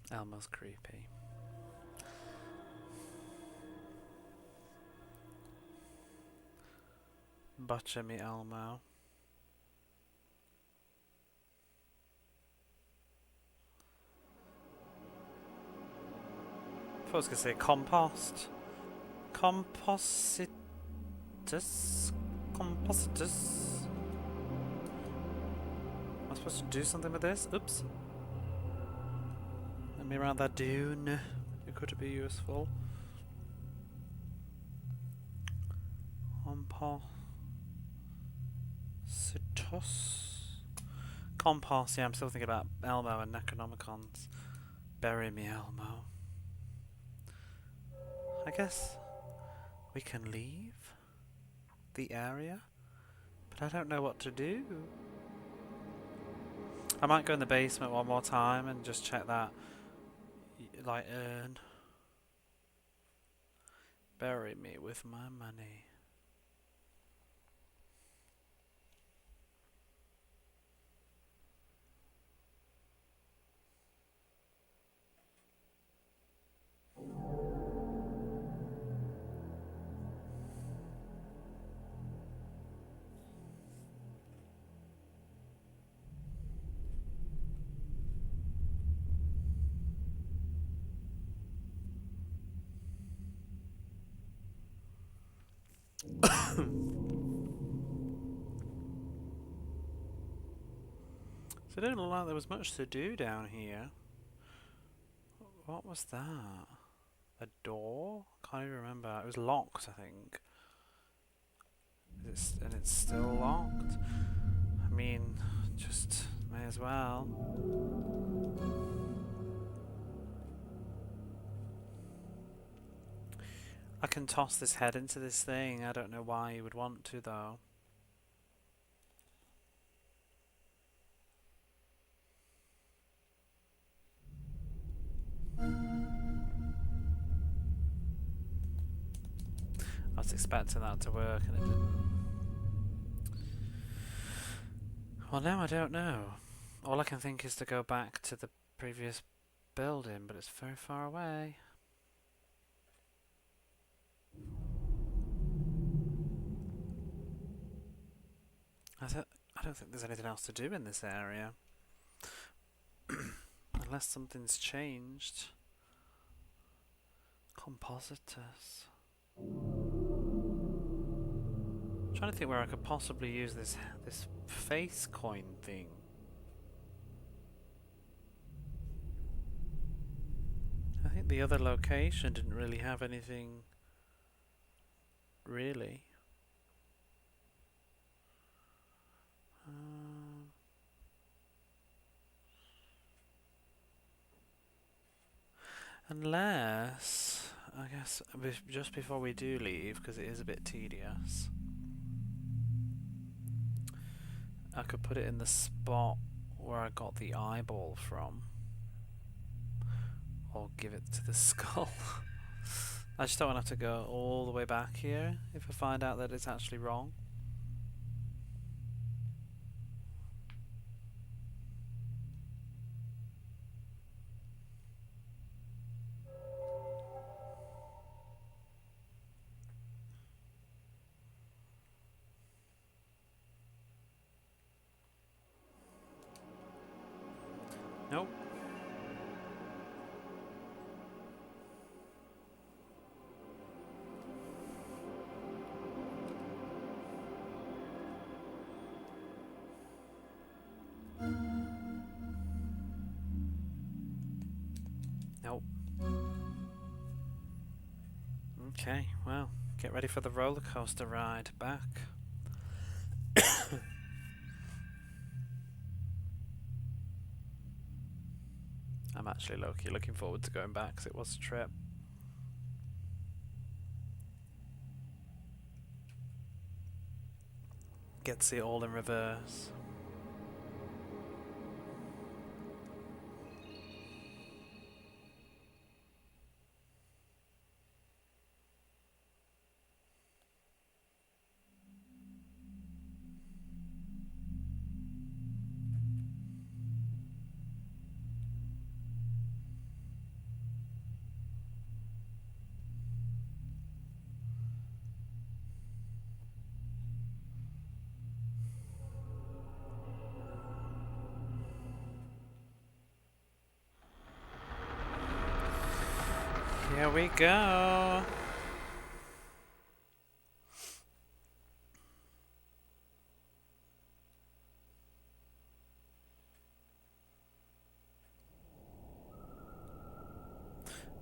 Elmo's creepy. Butcher me, Elmo. I thought I was going to say compost. Compositus? Compositus? Am I supposed to do something with this? Oops. Let me around that dune. It could be useful. Compositus? Compost, yeah, I'm still thinking about Elmo and Necronomicons. Bury me, Elmo. I guess we can leave the area, but I don't know what to do. I might go in the basement one more time and just check that light urn. Bury me with my money. So it didn't look like there was much to do down here. What was that? A door? Can't even remember. It was locked, I think. And it's still locked. I mean, just may as well. I can toss this head into this thing. I don't know why you would want to, though. expecting that to work and it didn't. Well, now I don't know. All I can think is to go back to the previous building, but it's very far away. I don't think there's anything else to do in this area. Unless something's changed. Compositors. I'm trying to think where I could possibly use this face coin thing. I think the other location didn't really have anything really. Unless, I guess, just before we do leave, because it is a bit tedious, I could put it in the spot where I got the eyeball from. Or give it to the skull. I just don't want to have to go all the way back here if I find out that it's actually wrong. Nope. Nope. Okay, well, get ready for the roller coaster ride back. I'm actually low-key looking forward to going back because it was a trip. Get to see it all in reverse. Here we go.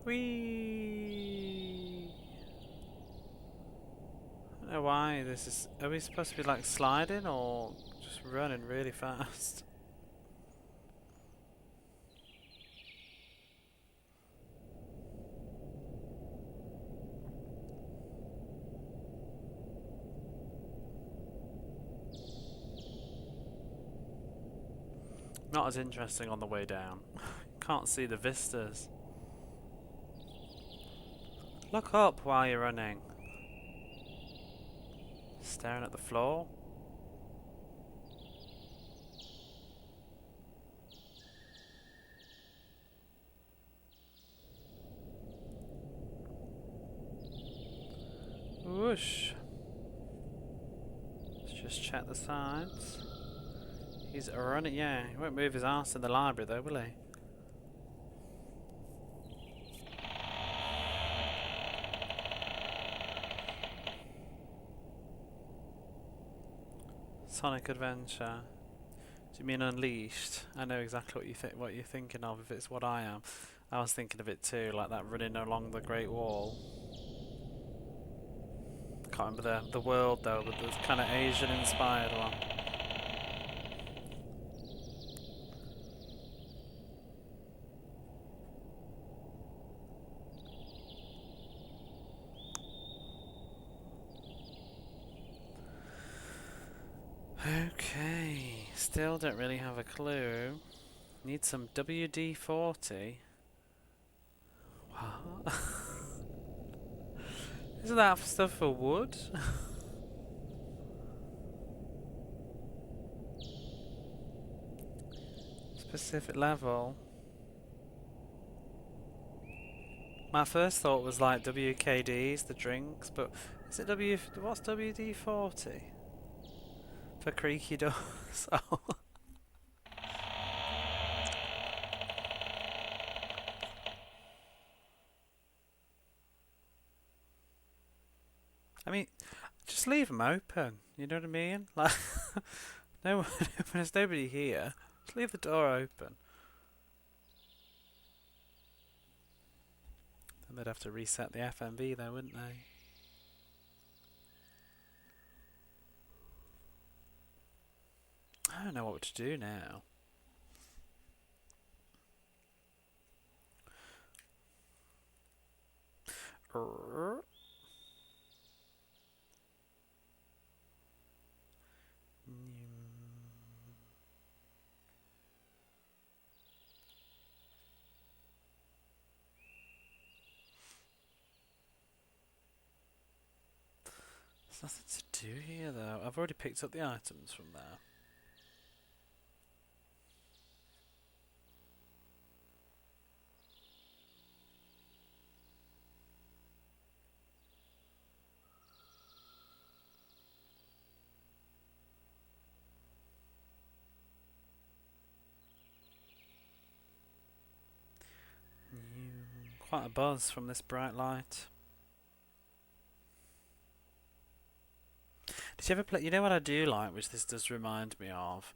Whee! I don't know why this is. Are we supposed to be like sliding or just running really fast? Not as interesting on the way down. Can't see the vistas. Look up while you're running. Staring at the floor. Whoosh. Let's just check the sides. He's running, yeah, he won't move his ass in the library though, will he? Sonic Adventure. Do you mean Unleashed? I know exactly what you're thinking of if it's what I am. I was thinking of it too, like that running along the Great Wall. Can't remember the world though, but the kind of Asian inspired one. Okay, still don't really have a clue. Need some WD-40. What? Isn't that stuff for wood? Specific level. My first thought was like WKDs, the drinks, but is it what's WD-40? For creaky doors. Oh. I mean, just leave them open. You know what I mean? Like, no one, when there's nobody here, just leave the door open. Then they'd have to reset the FMV though, wouldn't they? I don't know what to do now. There's nothing to do here though. I've already picked up the items from there. Quite a buzz from this bright light. Did you ever play? You know what I do like, which this does remind me of?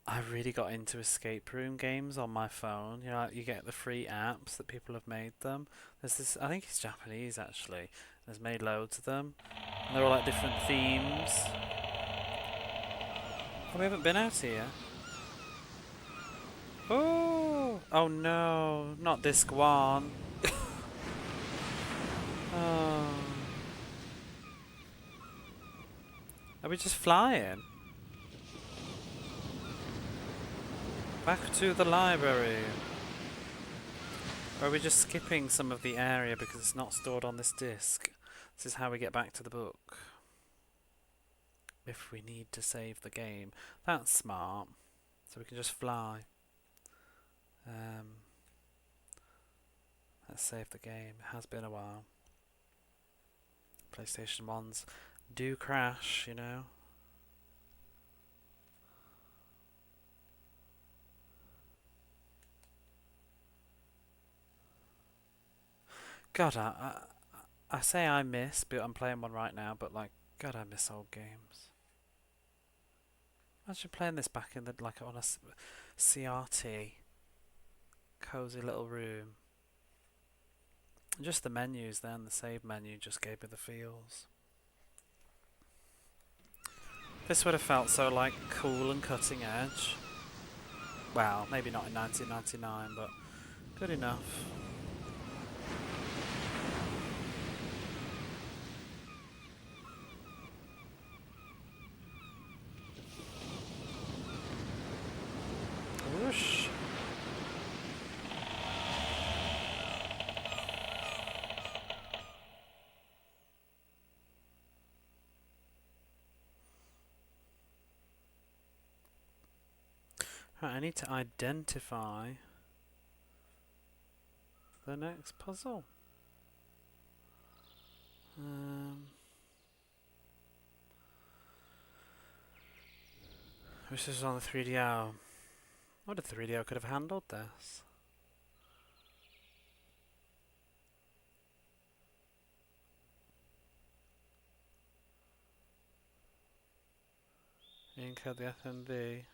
I really got into escape room games on my phone. You know, like you get the free apps that people have made them. There's this, I think it's Japanese actually. There's made loads of them. And they're all like different themes. Oh, we haven't been out here. Oh! Oh no, not disc one. Oh. Are we just flying? Back to the library. Or are we just skipping some of the area because it's not stored on this disc? This is how we get back to the book. If we need to save the game. That's smart. So we can just fly. Let's save the game. It has been a while. PlayStation 1s do crash, you know. God, I say I miss, but I'm playing one right now, but like, God, I miss old games. Imagine playing this back in the, like, on a CRT. Cozy little room. Just the menus then, the save menu just gave me the feels. This would have felt so like cool and cutting edge. Well, maybe not in 1999, but good enough. Whoosh. Right, I need to identify the next puzzle. This is on the 3DO. What if the 3DO could have handled this? Encode the FMV.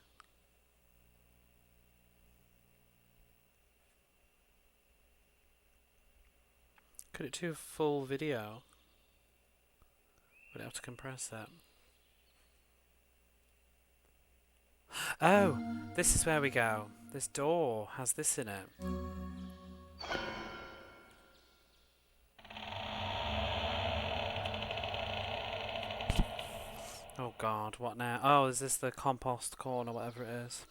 Could it do full video? Would it have to compress it? Oh, this is where we go. This door has this in it. Oh god, what now? Oh, is this the compost corner, whatever it is?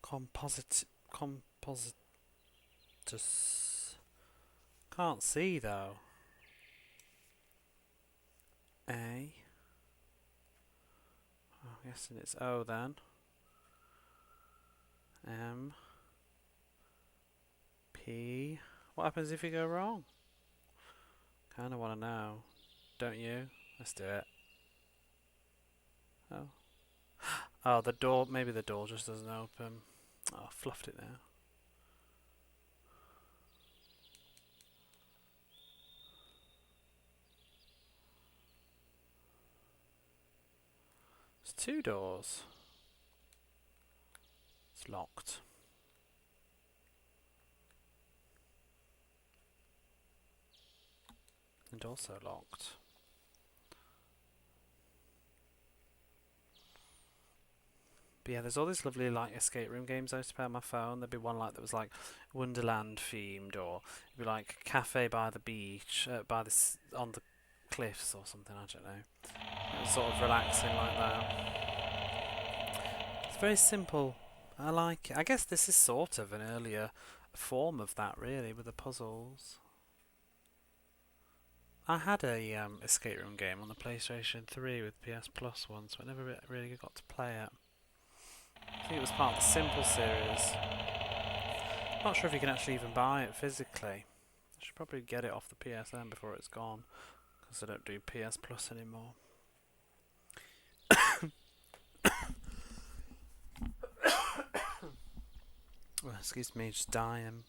Compositus. Can't see though. A. Oh, I'm guessing it's O then. M. P. What happens if you go wrong? Kinda wanna know. Don't you? Let's do it. Oh. Oh, the door, maybe the door just doesn't open. Oh, I fluffed it now. There's two doors. It's locked. And also locked. But yeah, there's all these lovely like escape room games I used to play on my phone. There'd be one like that was like Wonderland themed, or it'd be like Cafe by the beach, on the cliffs or something. I don't know. It was sort of relaxing like that. It's very simple. I like it. I guess this is sort of an earlier form of that, really, with the puzzles. I had a escape room game on the PlayStation 3 with PS Plus once, but I never really got to play it. I think it was part of the Simple series. Not sure if you can actually even buy it physically. I should probably get it off the PSN before it's gone, because I don't do PS Plus anymore. Oh, excuse me, just dying.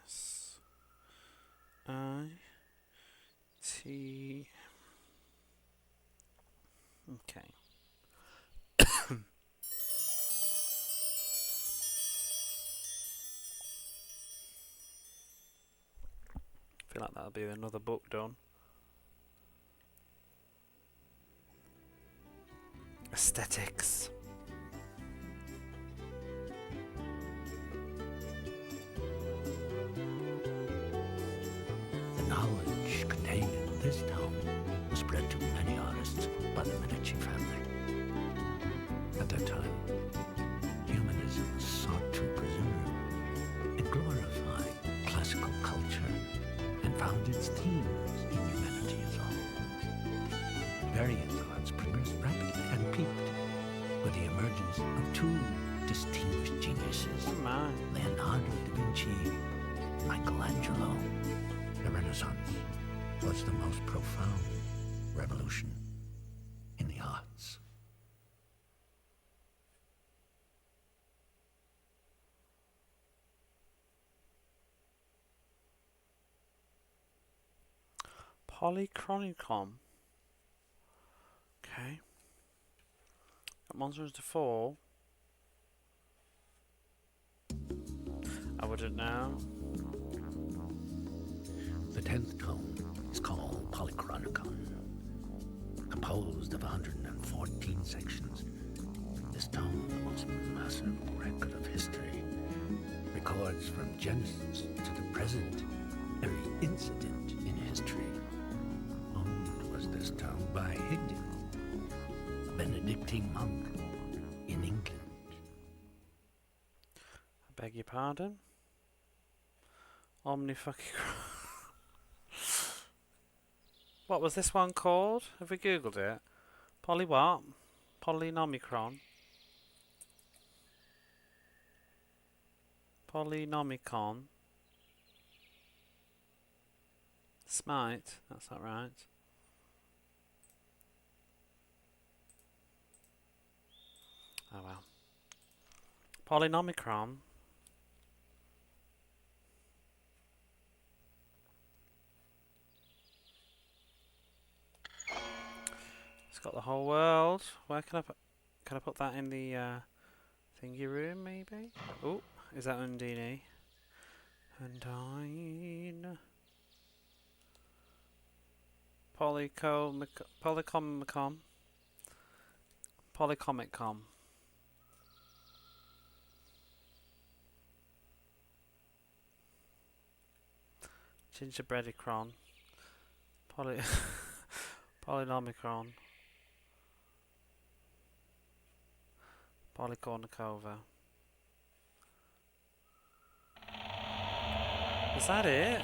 S-I-T. Okay. I feel like that'll be another book done. Aesthetics. The knowledge contained in this tome was spread to many artists by the Medici family. At that time, humanism sought to preserve and glorify classical culture and found its themes in humanity as a whole. Various arts progressed rapidly and peaked with the emergence of two distinguished geniuses, Leonardo da Vinci, Michelangelo. The Renaissance was the most profound revolution in the arts. Polychronicon. Okay. Got monsters to fall. I wouldn't know. The 10th tome is called Polychronicon. Composed of 114 sections, this tome, the most massive record of history, records from Genesis to the present every incident in history. Owned was this tome by Higden, a Benedictine monk in England. I beg your pardon? Omni fucking. What was this one called? Have we googled it? Poly what? Polynomicron. Polynomicon. Smite. That's not right. Oh well. Polynomicron. It's got the whole world. Where can I put? Can I put that in the thingy room? Maybe. Oh, is that Undine? Undine. Polycomicon. Polycomicon. Gingerbreadicron. Polynomicron. Polycornicova. Is that it?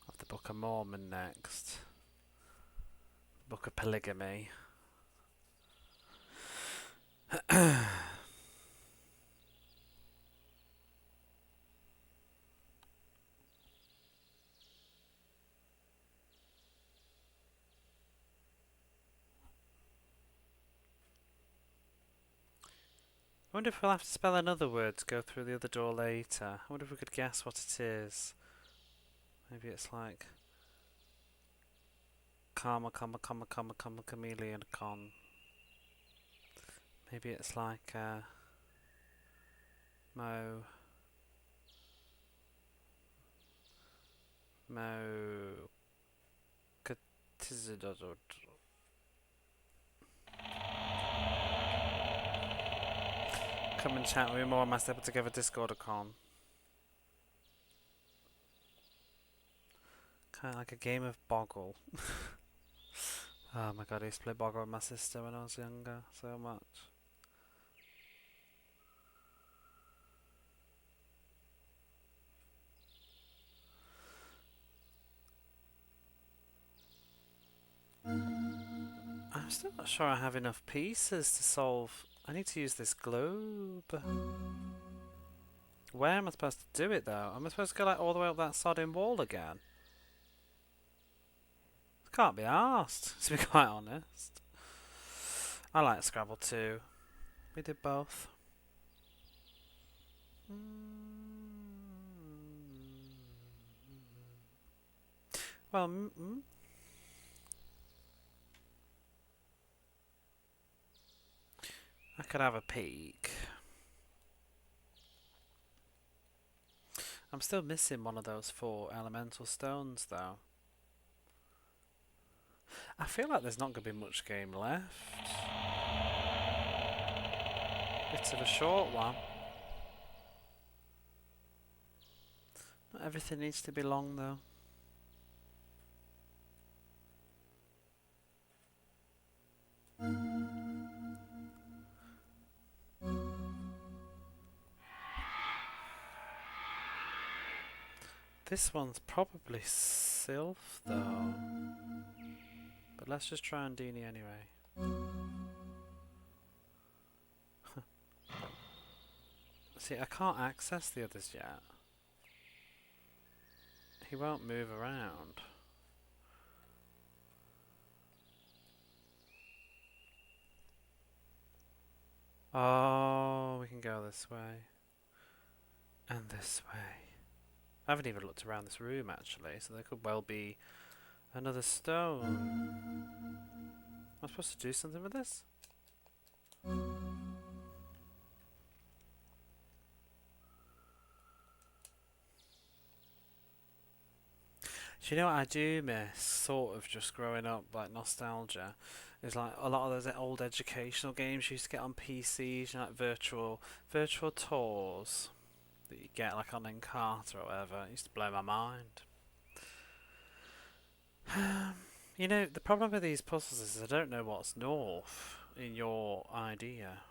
Of the Book of Mormon next. Book of Polygamy. I wonder if we'll have to spell another word to go through the other door later. I wonder if we could guess what it is. Maybe it's like chameleon con. Maybe it's like mo catizidod. Come and chat with me more on my Step Together Discord account. Kind of like a game of Boggle. Oh my god, I used to play Boggle with my sister when I was younger, so much. I'm still not sure I have enough pieces to solve. I need to use this globe. Where am I supposed to do it though? Am I supposed to go like all the way up that sodding wall again? Can't be arsed, to be quite honest. I like Scrabble too. We did both. Well, I could have a peek. I'm still missing one of those 4 elemental stones though. I feel like there's not going to be much game left. Bit of a short one. Not everything needs to be long though. This one's probably Sylph though. But let's just try Andini anyway. See, I can't access the others yet. He won't move around. Oh, we can go this way. And this way. I haven't even looked around this room actually, so there could well be another stone. Am I supposed to do something with this? Do you know what I do miss, sort of just growing up, like nostalgia, is like a lot of those old educational games you used to get on PCs, you know, like virtual tours that you get like on Encarta or whatever. It used to blow my mind. You know, the problem with these puzzles is I don't know what's north in your idea.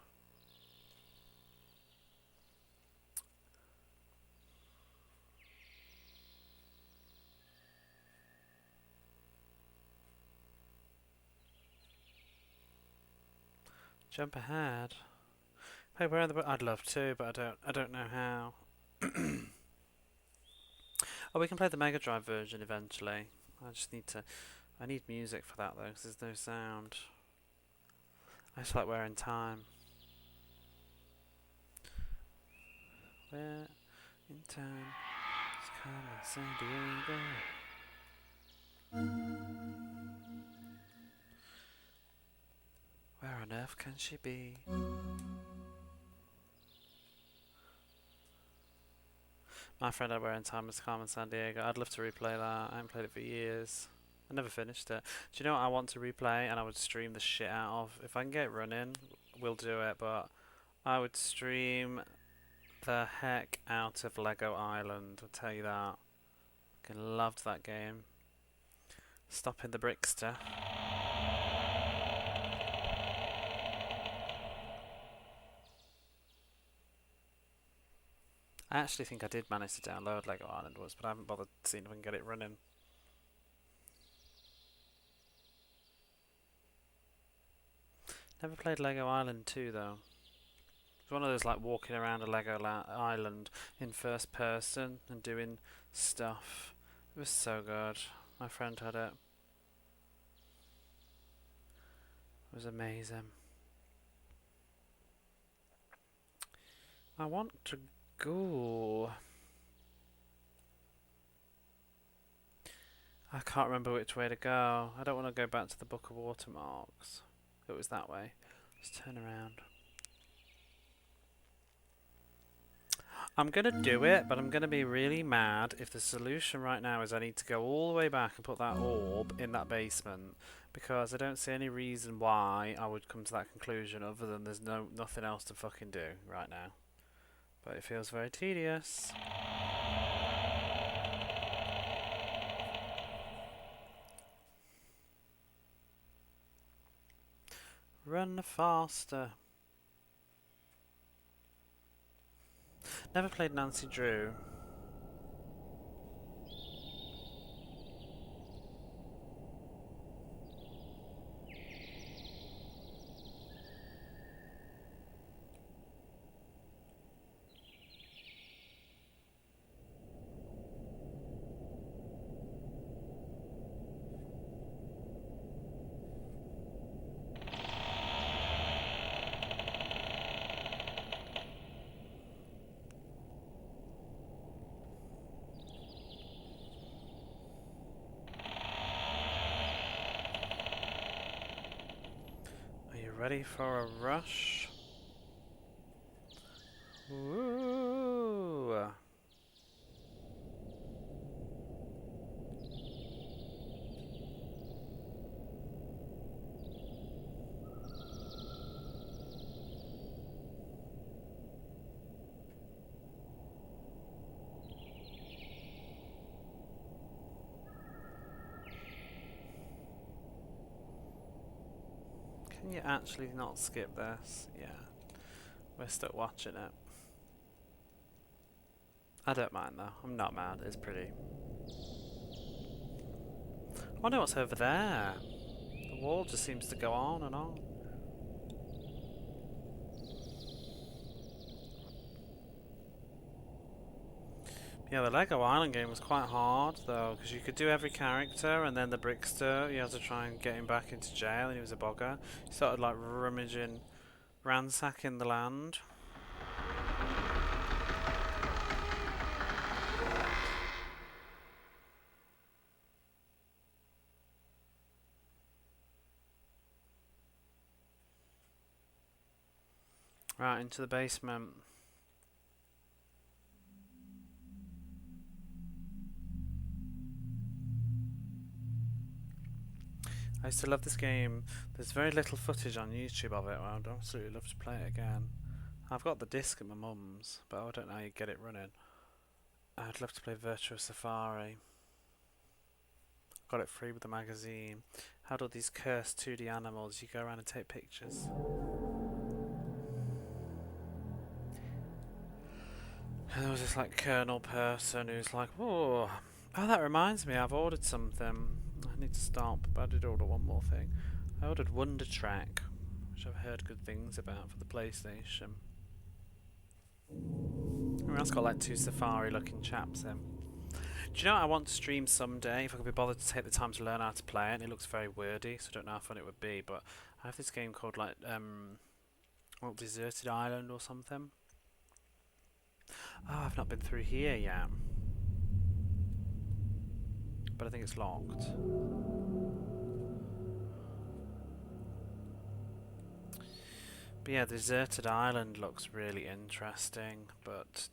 Jump ahead. Hey, where are the? I'd love to, but I don't know how. Oh, we can play the Mega Drive version eventually. I just need to. I need music for that though, because there's no sound. I just like We're in Time. We're in time. It's coming, San Diego. Where on earth can she be? My friend at Where in Time is Carmen San Diego. I'd love to replay that. I haven't played it for years. I never finished it. Do you know what I want to replay and I would stream the shit out of? If I can get it running, we'll do it, but I would stream the heck out of Lego Island, I'll tell you that. I loved that game. Stopping the Brickster. I actually think I did manage to download Lego Island once, but I haven't bothered seeing if I can get it running. Never played Lego Island 2 though. It's one of those like walking around a Lego island in first person and doing stuff. It was so good. My friend had it. It was amazing. I want to go. I can't remember which way to go. I don't want to go back to the Book of Watermarks. It was that way. Let's turn around. I'm going to do it, but I'm going to be really mad if the solution right now is I need to go all the way back and put that orb in that basement, because I don't see any reason why I would come to that conclusion other than there's nothing else to fucking do right now. But it feels very tedious. Run faster. Never played Nancy Drew. Ready for a rush? Ooh. Can you actually not skip this? Yeah. We're still watching it. I don't mind though. I'm not mad. It's pretty. I wonder what's over there. The wall just seems to go on and on. Yeah, the Lego Island game was quite hard though, because you could do every character, and then the Brickster, you had to try and get him back into jail, and he was a bugger. You started like rummaging, ransacking the land. Right, into the basement. I used to love this game. There's very little footage on YouTube of it. I'd absolutely love to play it again. I've got the disc at my mum's, but I don't know how you get it running. I'd love to play Virtual Safari. Got it free with the magazine. Had all these cursed 2D animals. You go around and take pictures. And there was this like colonel person who's like, oh, that reminds me, I've ordered something. I need to stop, but I did order one more thing. I ordered Wonder Track, which I've heard good things about for the PlayStation. I mean, that's got like two safari-looking chaps in. Do you know what I want to stream someday? If I could be bothered to take the time to learn how to play it. And it looks very wordy, so I don't know how fun it would be. But I have this game called like Deserted Island or something. Oh, I've not been through here yet. But I think it's locked. But yeah, Deserted Island looks really interesting, but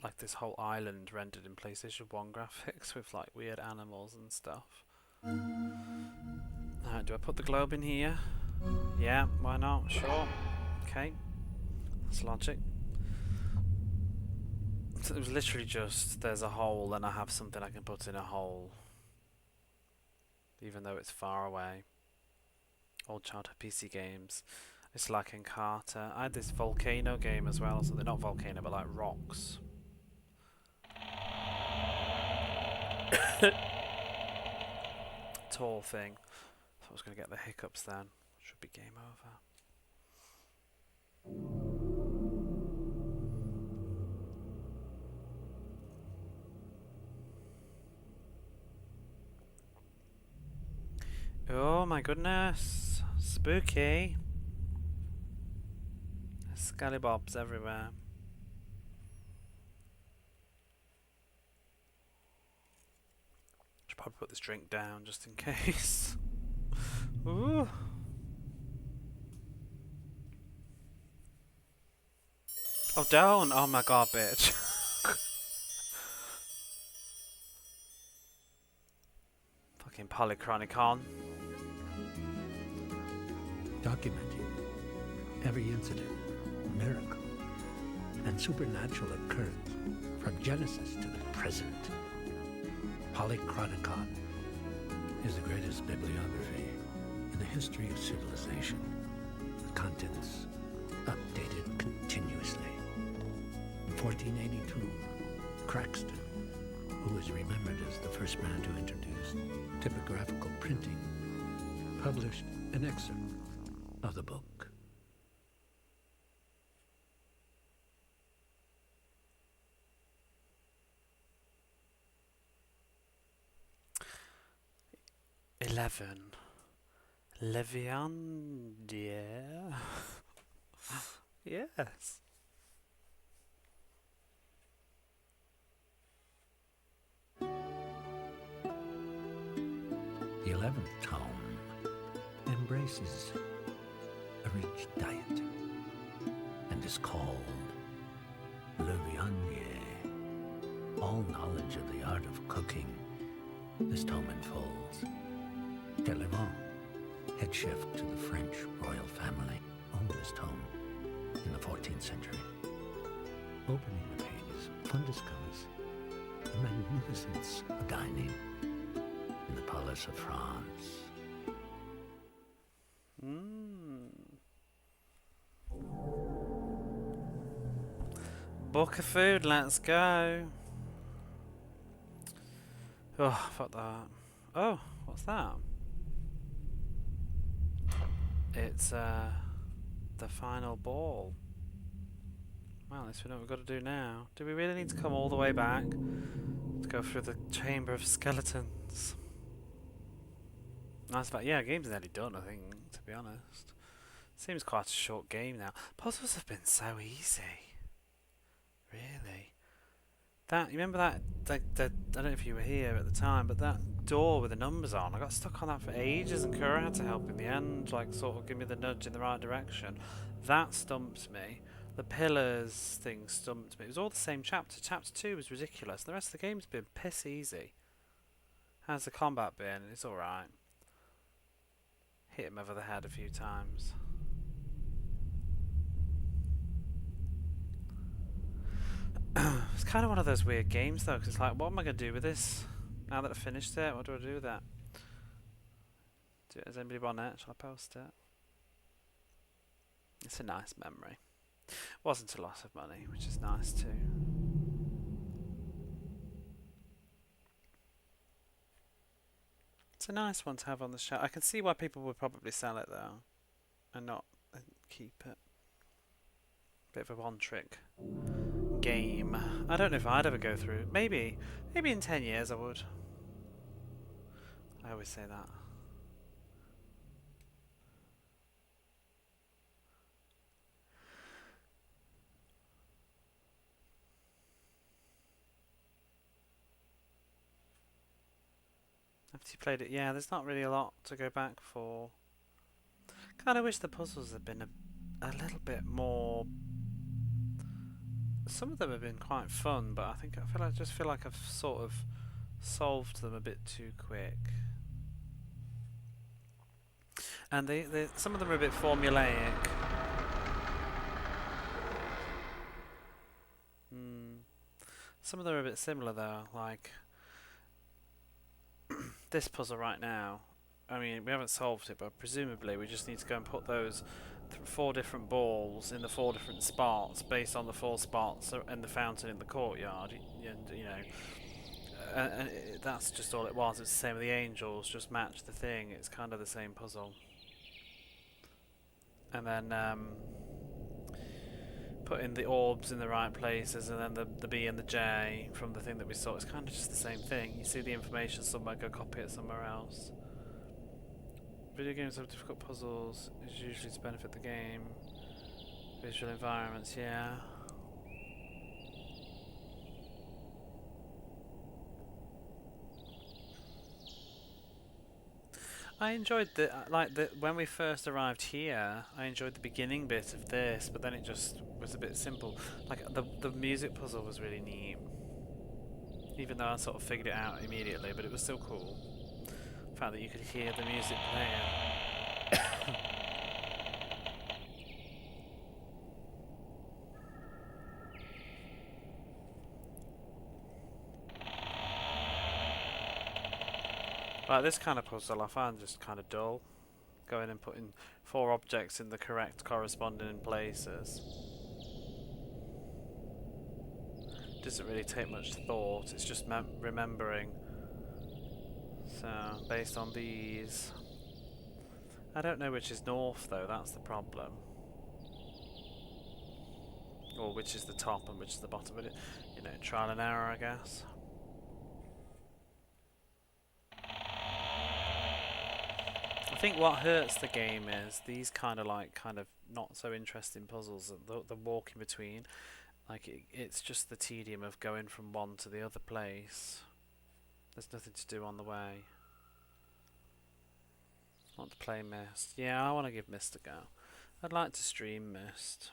like this whole island rendered in PlayStation 1 graphics with like weird animals and stuff. Alright, do I put the globe in here? Yeah, why not? Sure. Okay. That's logic. So it was literally just, there's a hole and I have something I can put in a hole. Even though it's far away. Old childhood PC games. It's like in Carter. I had this volcano game as well, so they're not volcano but like rocks. Tall thing. So I was going to get the hiccups then. Should be game over. Oh my goodness. Spooky. There's scallywobs everywhere. Should probably put this drink down just in case. Ooh. Oh, don't! Oh my god, bitch. Fucking Polychronicon. Documenting every incident, miracle, and supernatural occurrence from Genesis to the present. Polychronicon is the greatest bibliography in the history of civilization. The contents updated continuously. In 1482, Craxton, who is remembered as the first man to introduce typographical printing, published an excerpt of the book. Leviandia. Yes. The 11th tome embraces a rich diet and is called Le Viandier. All knowledge of the art of cooking this tome unfolds. Televant, head chef to the French royal family, owned this tome in the 14th century. Opening the pages, one discovers the magnificence of dining in the Palace of France. Book of food, let's go. Oh, fuck that. Oh, what's that? It's the final ball. Well, at least we know what we've got to do now. Do we really need to come all the way back to go through the chamber of skeletons? Nice fact. Yeah, game's nearly done, I think, to be honest. Seems quite a short game now. Puzzles have been so easy. Really. That, you remember that, I don't know if you were here at the time, but that door with the numbers on, I got stuck on that for ages and Kura had to help in the end, like sort of give me the nudge in the right direction. That stumped me. The pillars thing stumped me. It was all the same chapter. Chapter 2 was ridiculous. The rest of the game's been piss easy. How's the combat been? It's alright. Hit him over the head a few times. It's kind of one of those weird games though, because it's like, what am I going to do with this? Now that I've finished it, what do I do with that? Has anybody want it? Shall I post it? It's a nice memory. Wasn't a lot of money, which is nice too. It's a nice one to have on the shelf. I can see why people would probably sell it though, and not keep it. Bit of a one-trick game. I don't know if I'd ever go through. Maybe in 10 years I would. I always say that. After you played it, yeah, there's not really a lot to go back for. Kind of wish the puzzles had been a little bit more. Some of them have been quite fun, but I just feel like I've sort of solved them a bit too quick. And some of them are a bit formulaic. Some of them are a bit similar though, like this puzzle right now. I mean, we haven't solved it, but presumably we just need to go and put those 4 different balls in the 4 different spots based on the 4 spots in the fountain in the courtyard. And you know, that's just all it was. It's the same with the angels. Just match the thing. It's kind of the same puzzle. And then put in the orbs in the right places, and then the B and the J from the thing that we saw. It's kind of just the same thing. You see the information somewhere, go copy it somewhere else. Video games have difficult puzzles. It's usually to benefit the game. Visual environments, yeah. I enjoyed when we first arrived here. I enjoyed the beginning bit of this, but then it just was a bit simple. Like the music puzzle was really neat, even though I sort of figured it out immediately. But it was still cool. The fact that you could hear the music playing. Like this kind of puzzle I find just kind of dull. Going and putting 4 objects in the correct corresponding places. Doesn't really take much thought, it's just remembering. So, based on these... I don't know which is north though, that's the problem. Or which is the top and which is the bottom of it. You know, trial and error, I guess. I think what hurts the game is these kind of not so interesting puzzles, the walk in between. Like it's just the tedium of going from one to the other place. There's nothing to do on the way. I want to play Myst. Yeah, I want to give Myst a go. I'd like to stream Myst.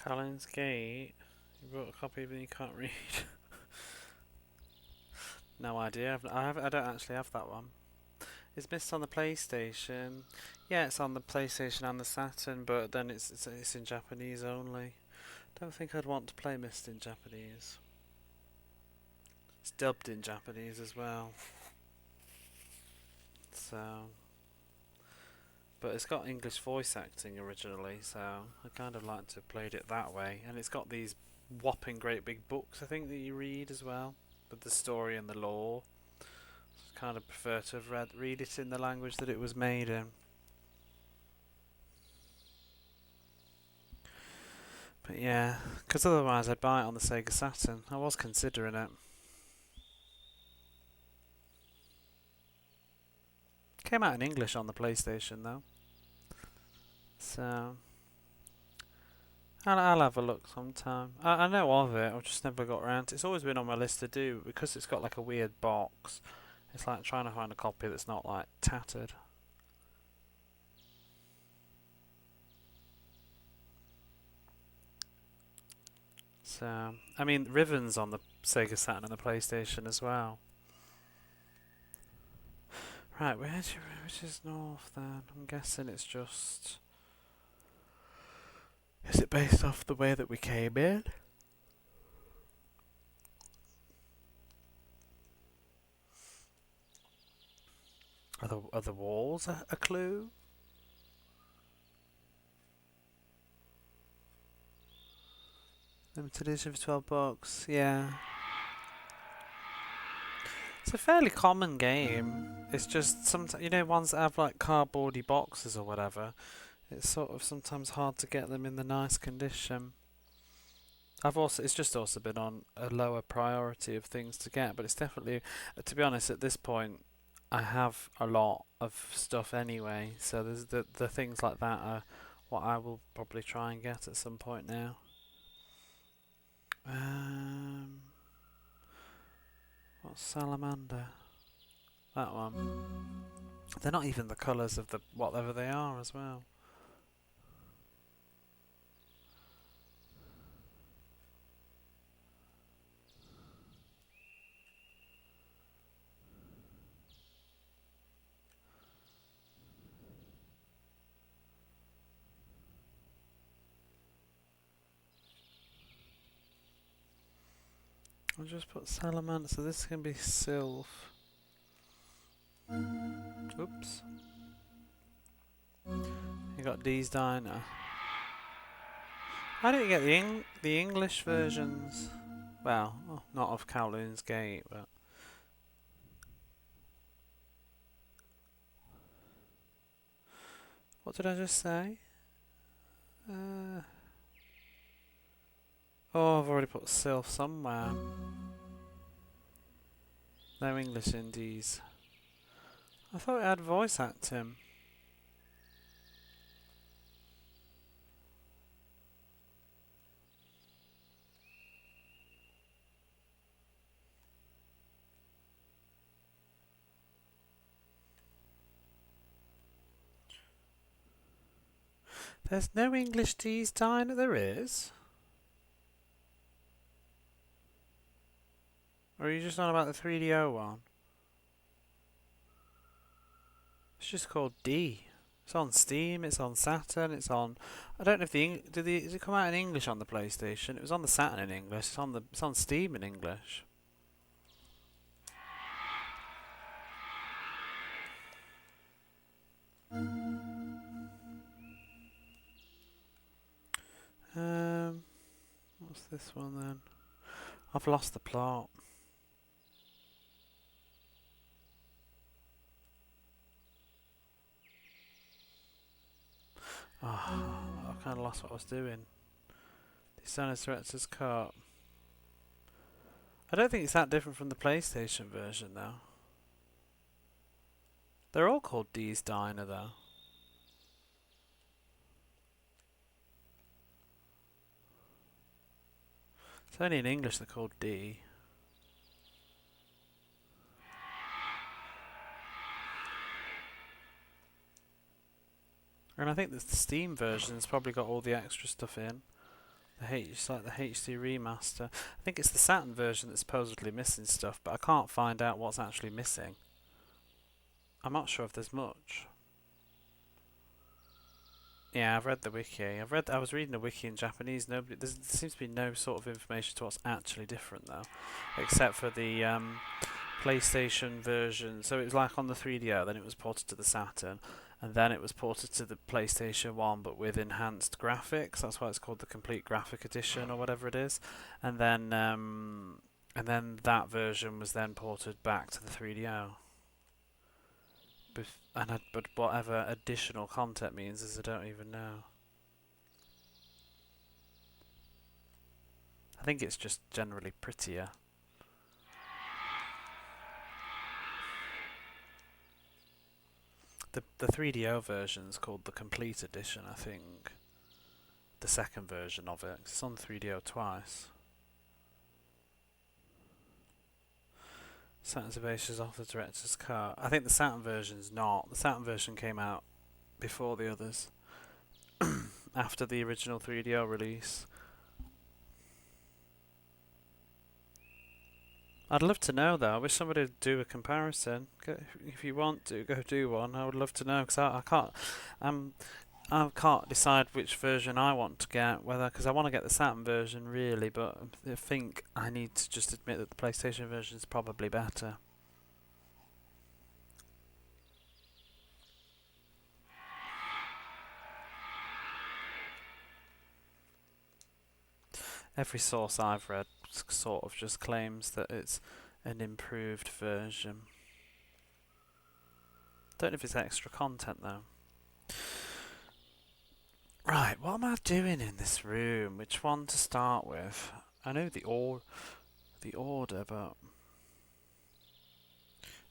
Callan's Gate. You brought a copy but you can't read. No idea. I don't actually have that one. Is Myst on the PlayStation? Yeah, it's on the PlayStation and the Saturn, but then it's in Japanese only. Don't think I'd want to play Myst in Japanese. It's dubbed in Japanese as well. So, but it's got English voice acting originally, so I kind of like to have played it that way. And it's got these whopping great big books, I think, that you read as well, with the story and the lore. So I kind of prefer to have read it in the language that it was made in. But yeah, because otherwise I'd buy it on the Sega Saturn. I was considering it. Came out in English on the PlayStation though. So I'll have a look sometime. I know of it, I've just never got around to it. It's always been on my list to do, because it's got like a weird box. It's like trying to find a copy that's not like tattered. So, I mean, Riven's on the Sega Saturn and the PlayStation as well. Right, which is north then? I'm guessing it's just... Is it based off the way that we came in? Are the walls a clue? Limited edition for $12. Yeah. It's a fairly common game. It's just sometimes, you know, ones that have like cardboardy boxes or whatever. It's sort of sometimes hard to get them in the nice condition. It's just also been on a lower priority of things to get, but it's definitely, to be honest, at this point, I have a lot of stuff anyway. So there's the things like that are what I will probably try and get at some point now. What's salamander? That one. They're not even the colours of the whatever they are as well. I'll just put salamander, so this can be sylph. Oops. You got Dee's Diner. Why don't you get the English versions? Well, not of Kowloon's Gate, but what did I just say? Oh, I've already put sylph somewhere. No English indies. I thought it had voice acting. There's no English Dee's Diner. There is. Or are you just on about the 3DO one? It's just called D. It's on Steam. It's on Saturn. It's on. I don't know if did it come out in English on the PlayStation? It was on the Saturn in English. It's on Steam in English. What's this one then? I've lost the plot. Oh, I kind of lost what I was doing. Dishonored Director's Cut. I don't think it's that different from the PlayStation version, though. They're all called Dee's Diner, though. It's only in English they're called D. And I think the Steam version's probably got all the extra stuff in. It's like the HD remaster. I think it's the Saturn version that's supposedly missing stuff, but I can't find out what's actually missing. I'm not sure if there's much. Yeah, I've read the wiki. I was reading the wiki in Japanese. There seems to be no sort of information to what's actually different though, except for the PlayStation version. So it was like on the 3DO, then it was ported to the Saturn, and then it was ported to the PlayStation 1, but with enhanced graphics. That's why it's called the Complete Graphic Edition or whatever it is. And then that version was then ported back to the 3DO. But whatever additional content means is I don't even know. I think it's just generally prettier. The 3DO version is called the Complete Edition, I think. The second version of it. It's on 3DO twice. Saturn's Ovations off the director's cut. I think the Saturn version's not. The Saturn version came out before the others. After the original 3DO release. I'd love to know though. I wish somebody would do a comparison. If you want to, go do one. I would love to know because I can't. I can't decide which version I want to get. Because I want to get the Saturn version really, but I think I need to just admit that the PlayStation version is probably better. Every source I've read sort of just claims that it's an improved version. Don't know if it's extra content though. Right, what am I doing in this room? Which one to start with? I know the order, but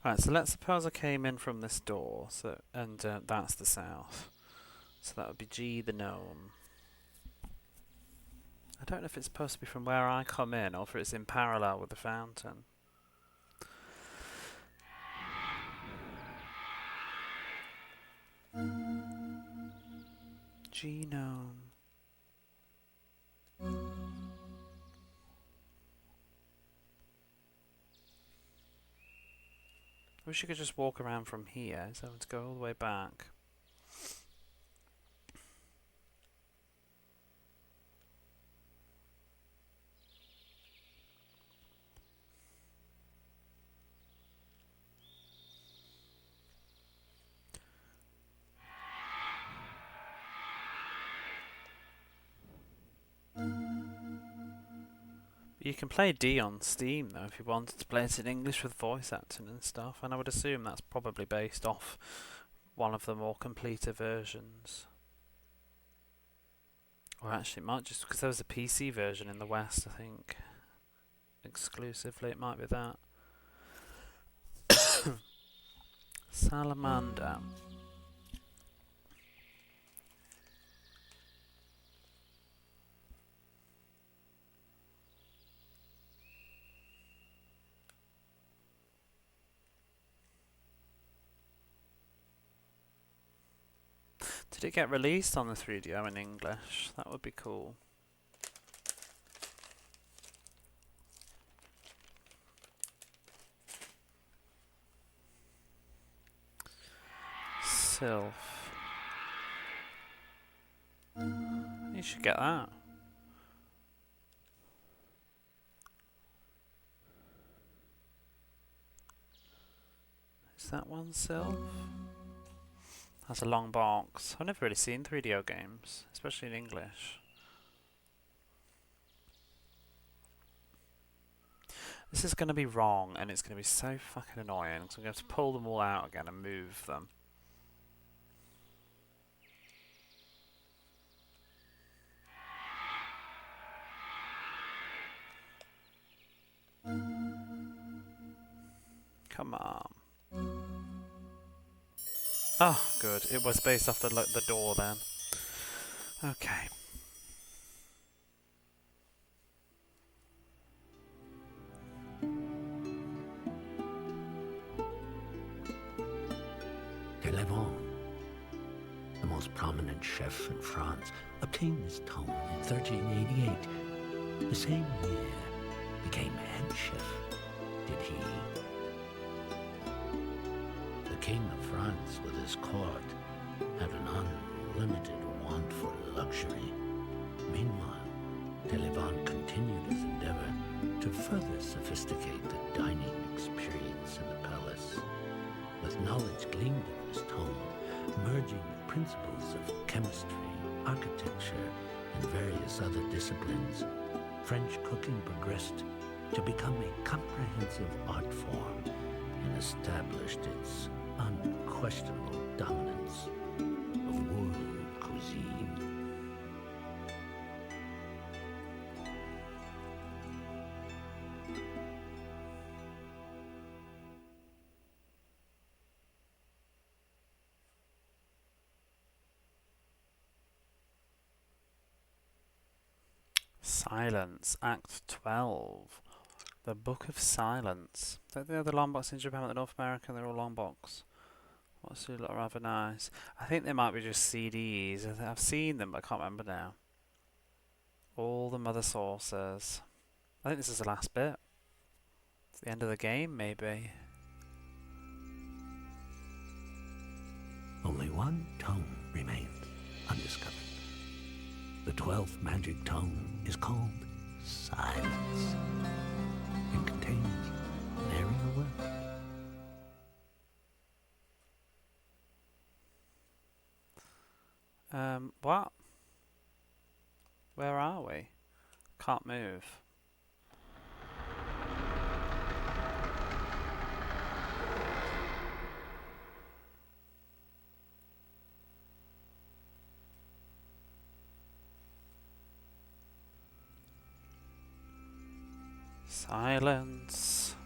right. So let's suppose I came in from this door, and that's the south. So that would be G the gnome. I don't know if it's supposed to be from where I come in or if it's in parallel with the fountain. Genome. I wish you could just walk around from here, so I have to go all the way back. You can play D on Steam though if you wanted to play it in English with voice acting and stuff, and I would assume that's probably based off one of the more completer versions. Or actually it might just, because there was a PC version in the West, I think. Exclusively, it might be that. Salamander. Did it get released on the 3DO in English? That would be cool. Sylph. You should get that. Is that one Sylph? That's a long box. I've never really seen 3DO games, especially in English. This is going to be wrong, and it's going to be so fucking annoying, so I'm going to have to pull them all out again and move them. Come on. Oh, good. It was based off the door then. Okay. Televon, the most prominent chef in France, obtained this tome in 1388. The same year, became head chef, did he. The King of France, with his court, had an unlimited want for luxury. Meanwhile, Televon continued his endeavor to further sophisticate the dining experience in the palace. With knowledge gleaned in this tome, merging the principles of chemistry, architecture, and various other disciplines, French cooking progressed to become a comprehensive art form and established its unquestionable dominance of world cuisine. Silence, Act 12. The Book of Silence. Don't they have the long box in Japan and North America? They're all long box. What's a lot rather nice? I think they might be just CDs. I've seen them, but I can't remember now. All the mother saucers. I think this is the last bit. It's the end of the game, maybe. Only one tome remains undiscovered. The 12th magic tome is called Silence and contains nary a word. What? Where are we? Can't move. Silence.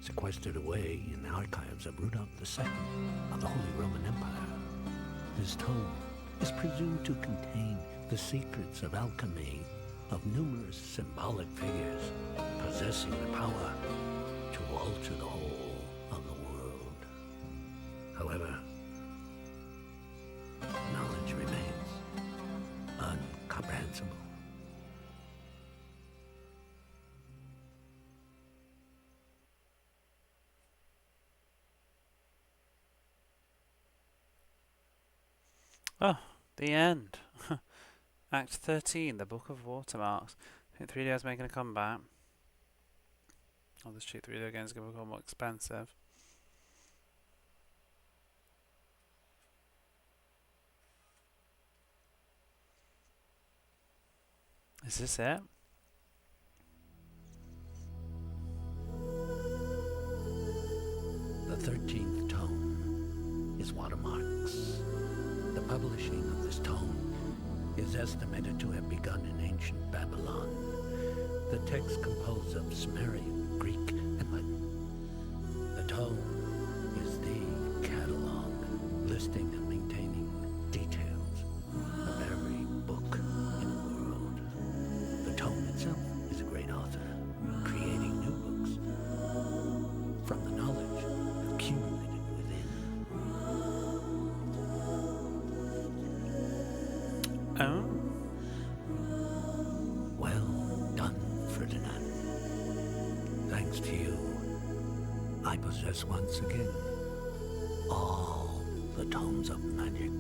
Sequestered away in the archives of Rudolph II of the Holy Roman Empire, this tome is presumed to contain the secrets of alchemy of numerous symbolic figures possessing the power to alter the whole of the world. However, knowledge remains incomprehensible. Oh, the end. Act 13, the Book of Watermarks. I think 3D is making a comeback. Oh, this cheap 3D games are going to become more expensive. Is this it? The 13th tome is Watermarks. The publishing of this tome is estimated to have begun in ancient Babylon. The text composed of Sumerian, Greek, and Latin. The tome is the catalog, listing and maintaining details of every book in the world. The tome itself is a great author, creating new books from the knowledge accumulated within. Oh. Well done, Ferdinand. Thanks to you, I possess once again all the tomes of magic.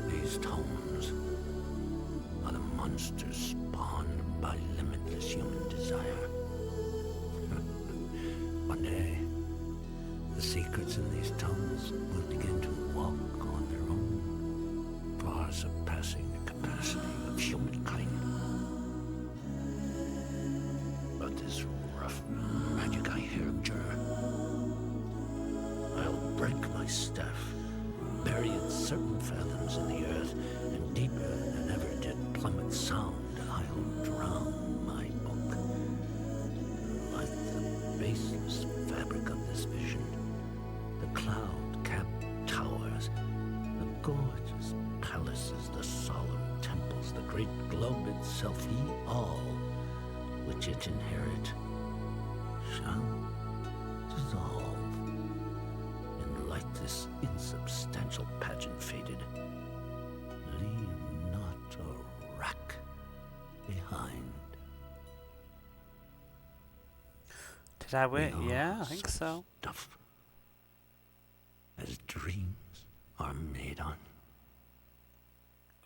These tomes are the monsters spawned by limitless human desire. One day, the secrets in these tomes will begin to walk on their own, far surpassing the capacity of humankind. But this rough magic I hear abjure. I'll break my staff, bury it certain fathoms in the earth, and deeper than ever did plummet sound, I'll drown my book. Like the baseless fabric of this vision, the cloud-capped towers, the gorgeous palaces, the solemn temples, the great globe itself, ye all, which it inherit, shall dissolve, and like this insubstantial pageant faded, leave not a rack behind. Did I win? We Yeah, are I think so. Stuff as dreams are made on.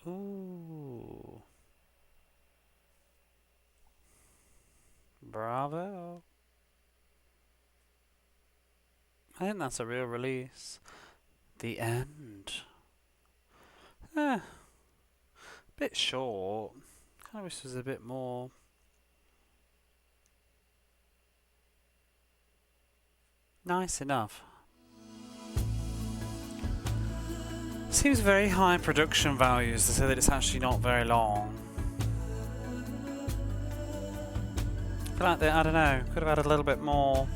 Ooh. Bravo. I think that's a real release. The end. Bit short. Kind of wish there was a bit more. Nice enough. Seems very high production values to say that it's actually not very long. I feel like I don't know, could have had a little bit more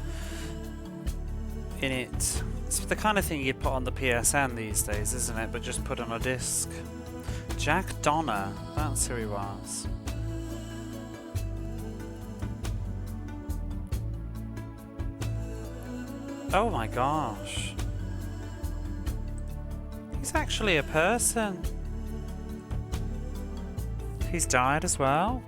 in it. It's the kind of thing you'd put on the PSN these days, isn't it? But just put on a disc. Jack Donner, that's who he was. Oh my gosh. He's actually a person. He's died as well.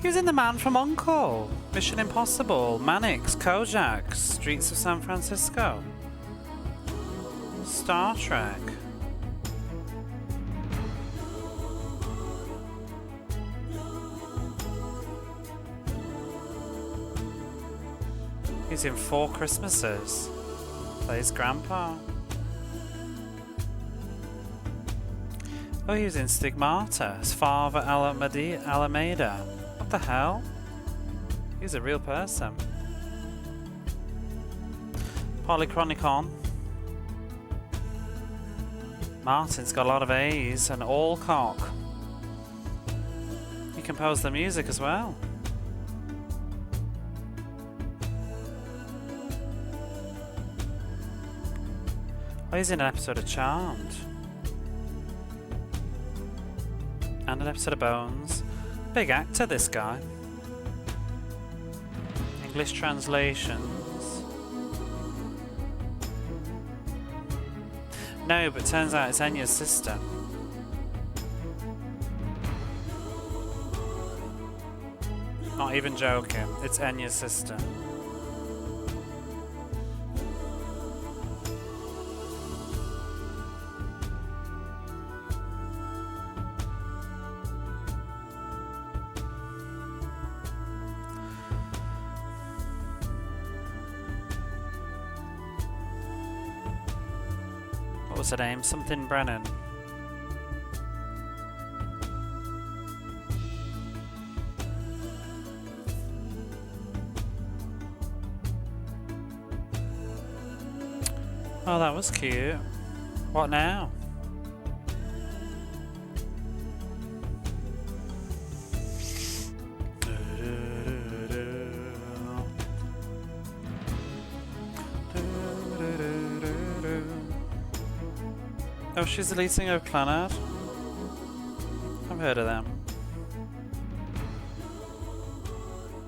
He was in The Man from U.N.C.L.E., Mission Impossible, Mannix, Kojak, Streets of San Francisco, Star Trek. He's in 4 Christmases. Plays Grandpa. Oh, he was in Stigmata as Father Alameda. What the hell? He's a real person. Polychronicon. Martin's got a lot of A's and Alcock. He composed the music as well. Oh, he's in an episode of Charmed. And an episode of Bones. Big actor, this guy. English translations. No, but turns out it's Enya's sister. Not even joking, it's Enya's sister. What was her name? Something Brennan. Oh, that was cute. What now? Oh, she's the lead singer of Clannad. I've heard of them.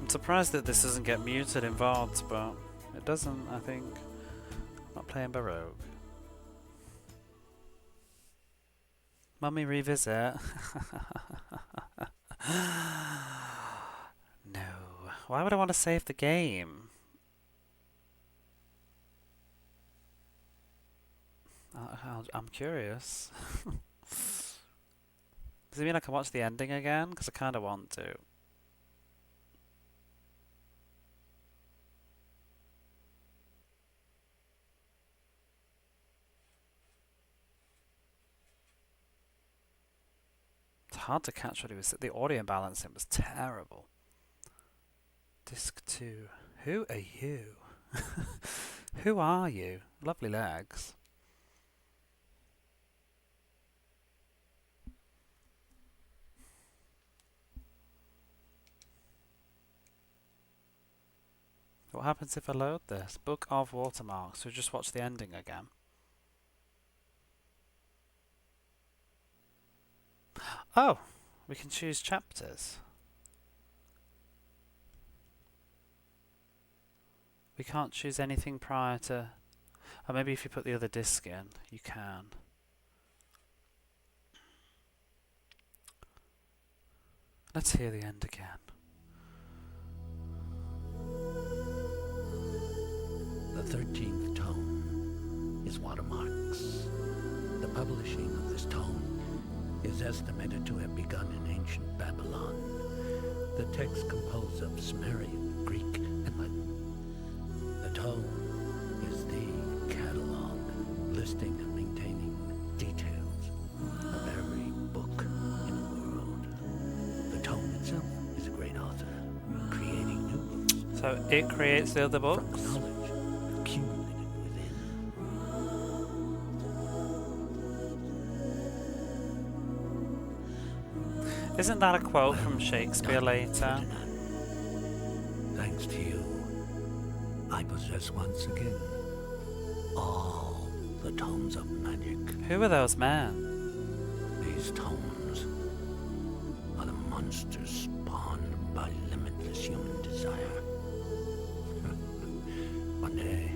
I'm surprised that this doesn't get muted in VODs, but it doesn't, I think. I'm not playing Baroque. Mummy revisit. No. Why would I want to save the game? I'm curious. Does it mean I can watch the ending again? Because I kind of want to. It's hard to catch what he was. The audio balancing was terrible. Disc 2. Who are you? Who are you? Lovely legs. What happens if I load this? Book of Watermarks. So just watch the ending again. Oh, we can choose chapters. We can't choose anything prior to... Oh, maybe if you put the other disc in, you can. Let's hear the end again. The 13th tome is Watermarks. The publishing of this tome is estimated to have begun in ancient Babylon. The text composed of Sumerian, Greek, and Latin. The tome is the catalog listing and maintaining details of every book in the world. The tome itself is a great author, creating new books. So it creates the other books? From knowledge accumulated within. Isn't that a quote from Shakespeare later? Thanks to you, I possess once again all the tomes of magic. Who are those men? These tomes are the monsters spawned by limitless human desire. One day,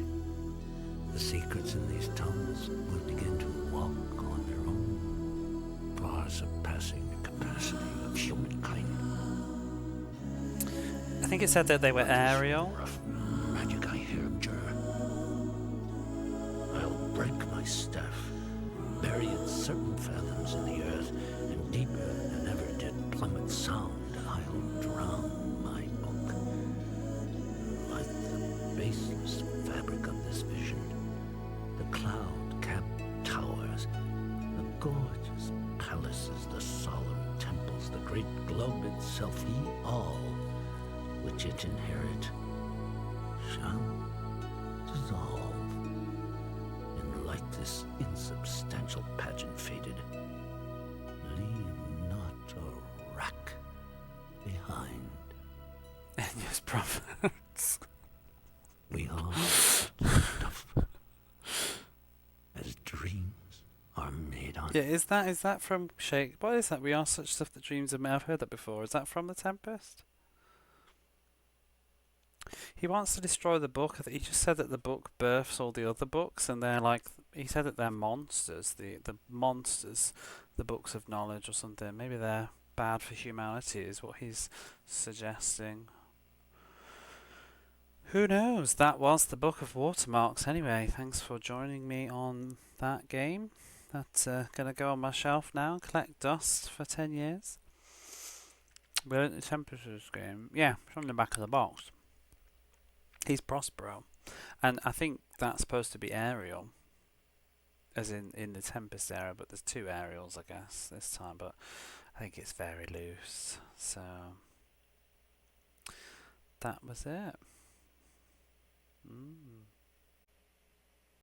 the secrets in these tomes will begin to walk on their own, far surpassing the capacity of humankind. I think it said that they were aerial. Rough magic I hear of Jur. I'll break my staff, bury it certain fathoms in the earth, and deeper than ever did plummet sound, I'll drown my book. Like the baseless fabric of this vision, the cloud-capped towers, the gorgeous palaces, the solemn temples, the great globe itself, ye all, which it inherit, shall dissolve in like this insubstantial pageant faded. Leave not a rack behind. Enya's prophets. We are stuff as dreams are made on. Yeah, is that from Shake? What is that? We are such stuff that dreams are made. I've heard that before. Is that from The Tempest? He wants to destroy the book. He just said that the book births all the other books, and they're like. He said that they're monsters. The monsters, the books of knowledge or something. Maybe they're bad for humanity, is what he's suggesting. Who knows? That was the Book of Watermarks. Anyway, thanks for joining me on that game. That's gonna go on my shelf now and collect dust for 10 years. We learnt the temperatures game. Yeah, from the back of the box. He's Prospero, and I think that's supposed to be Ariel, as in the Tempest era. But there's two Ariels, I guess, this time. But I think it's very loose. So that was it.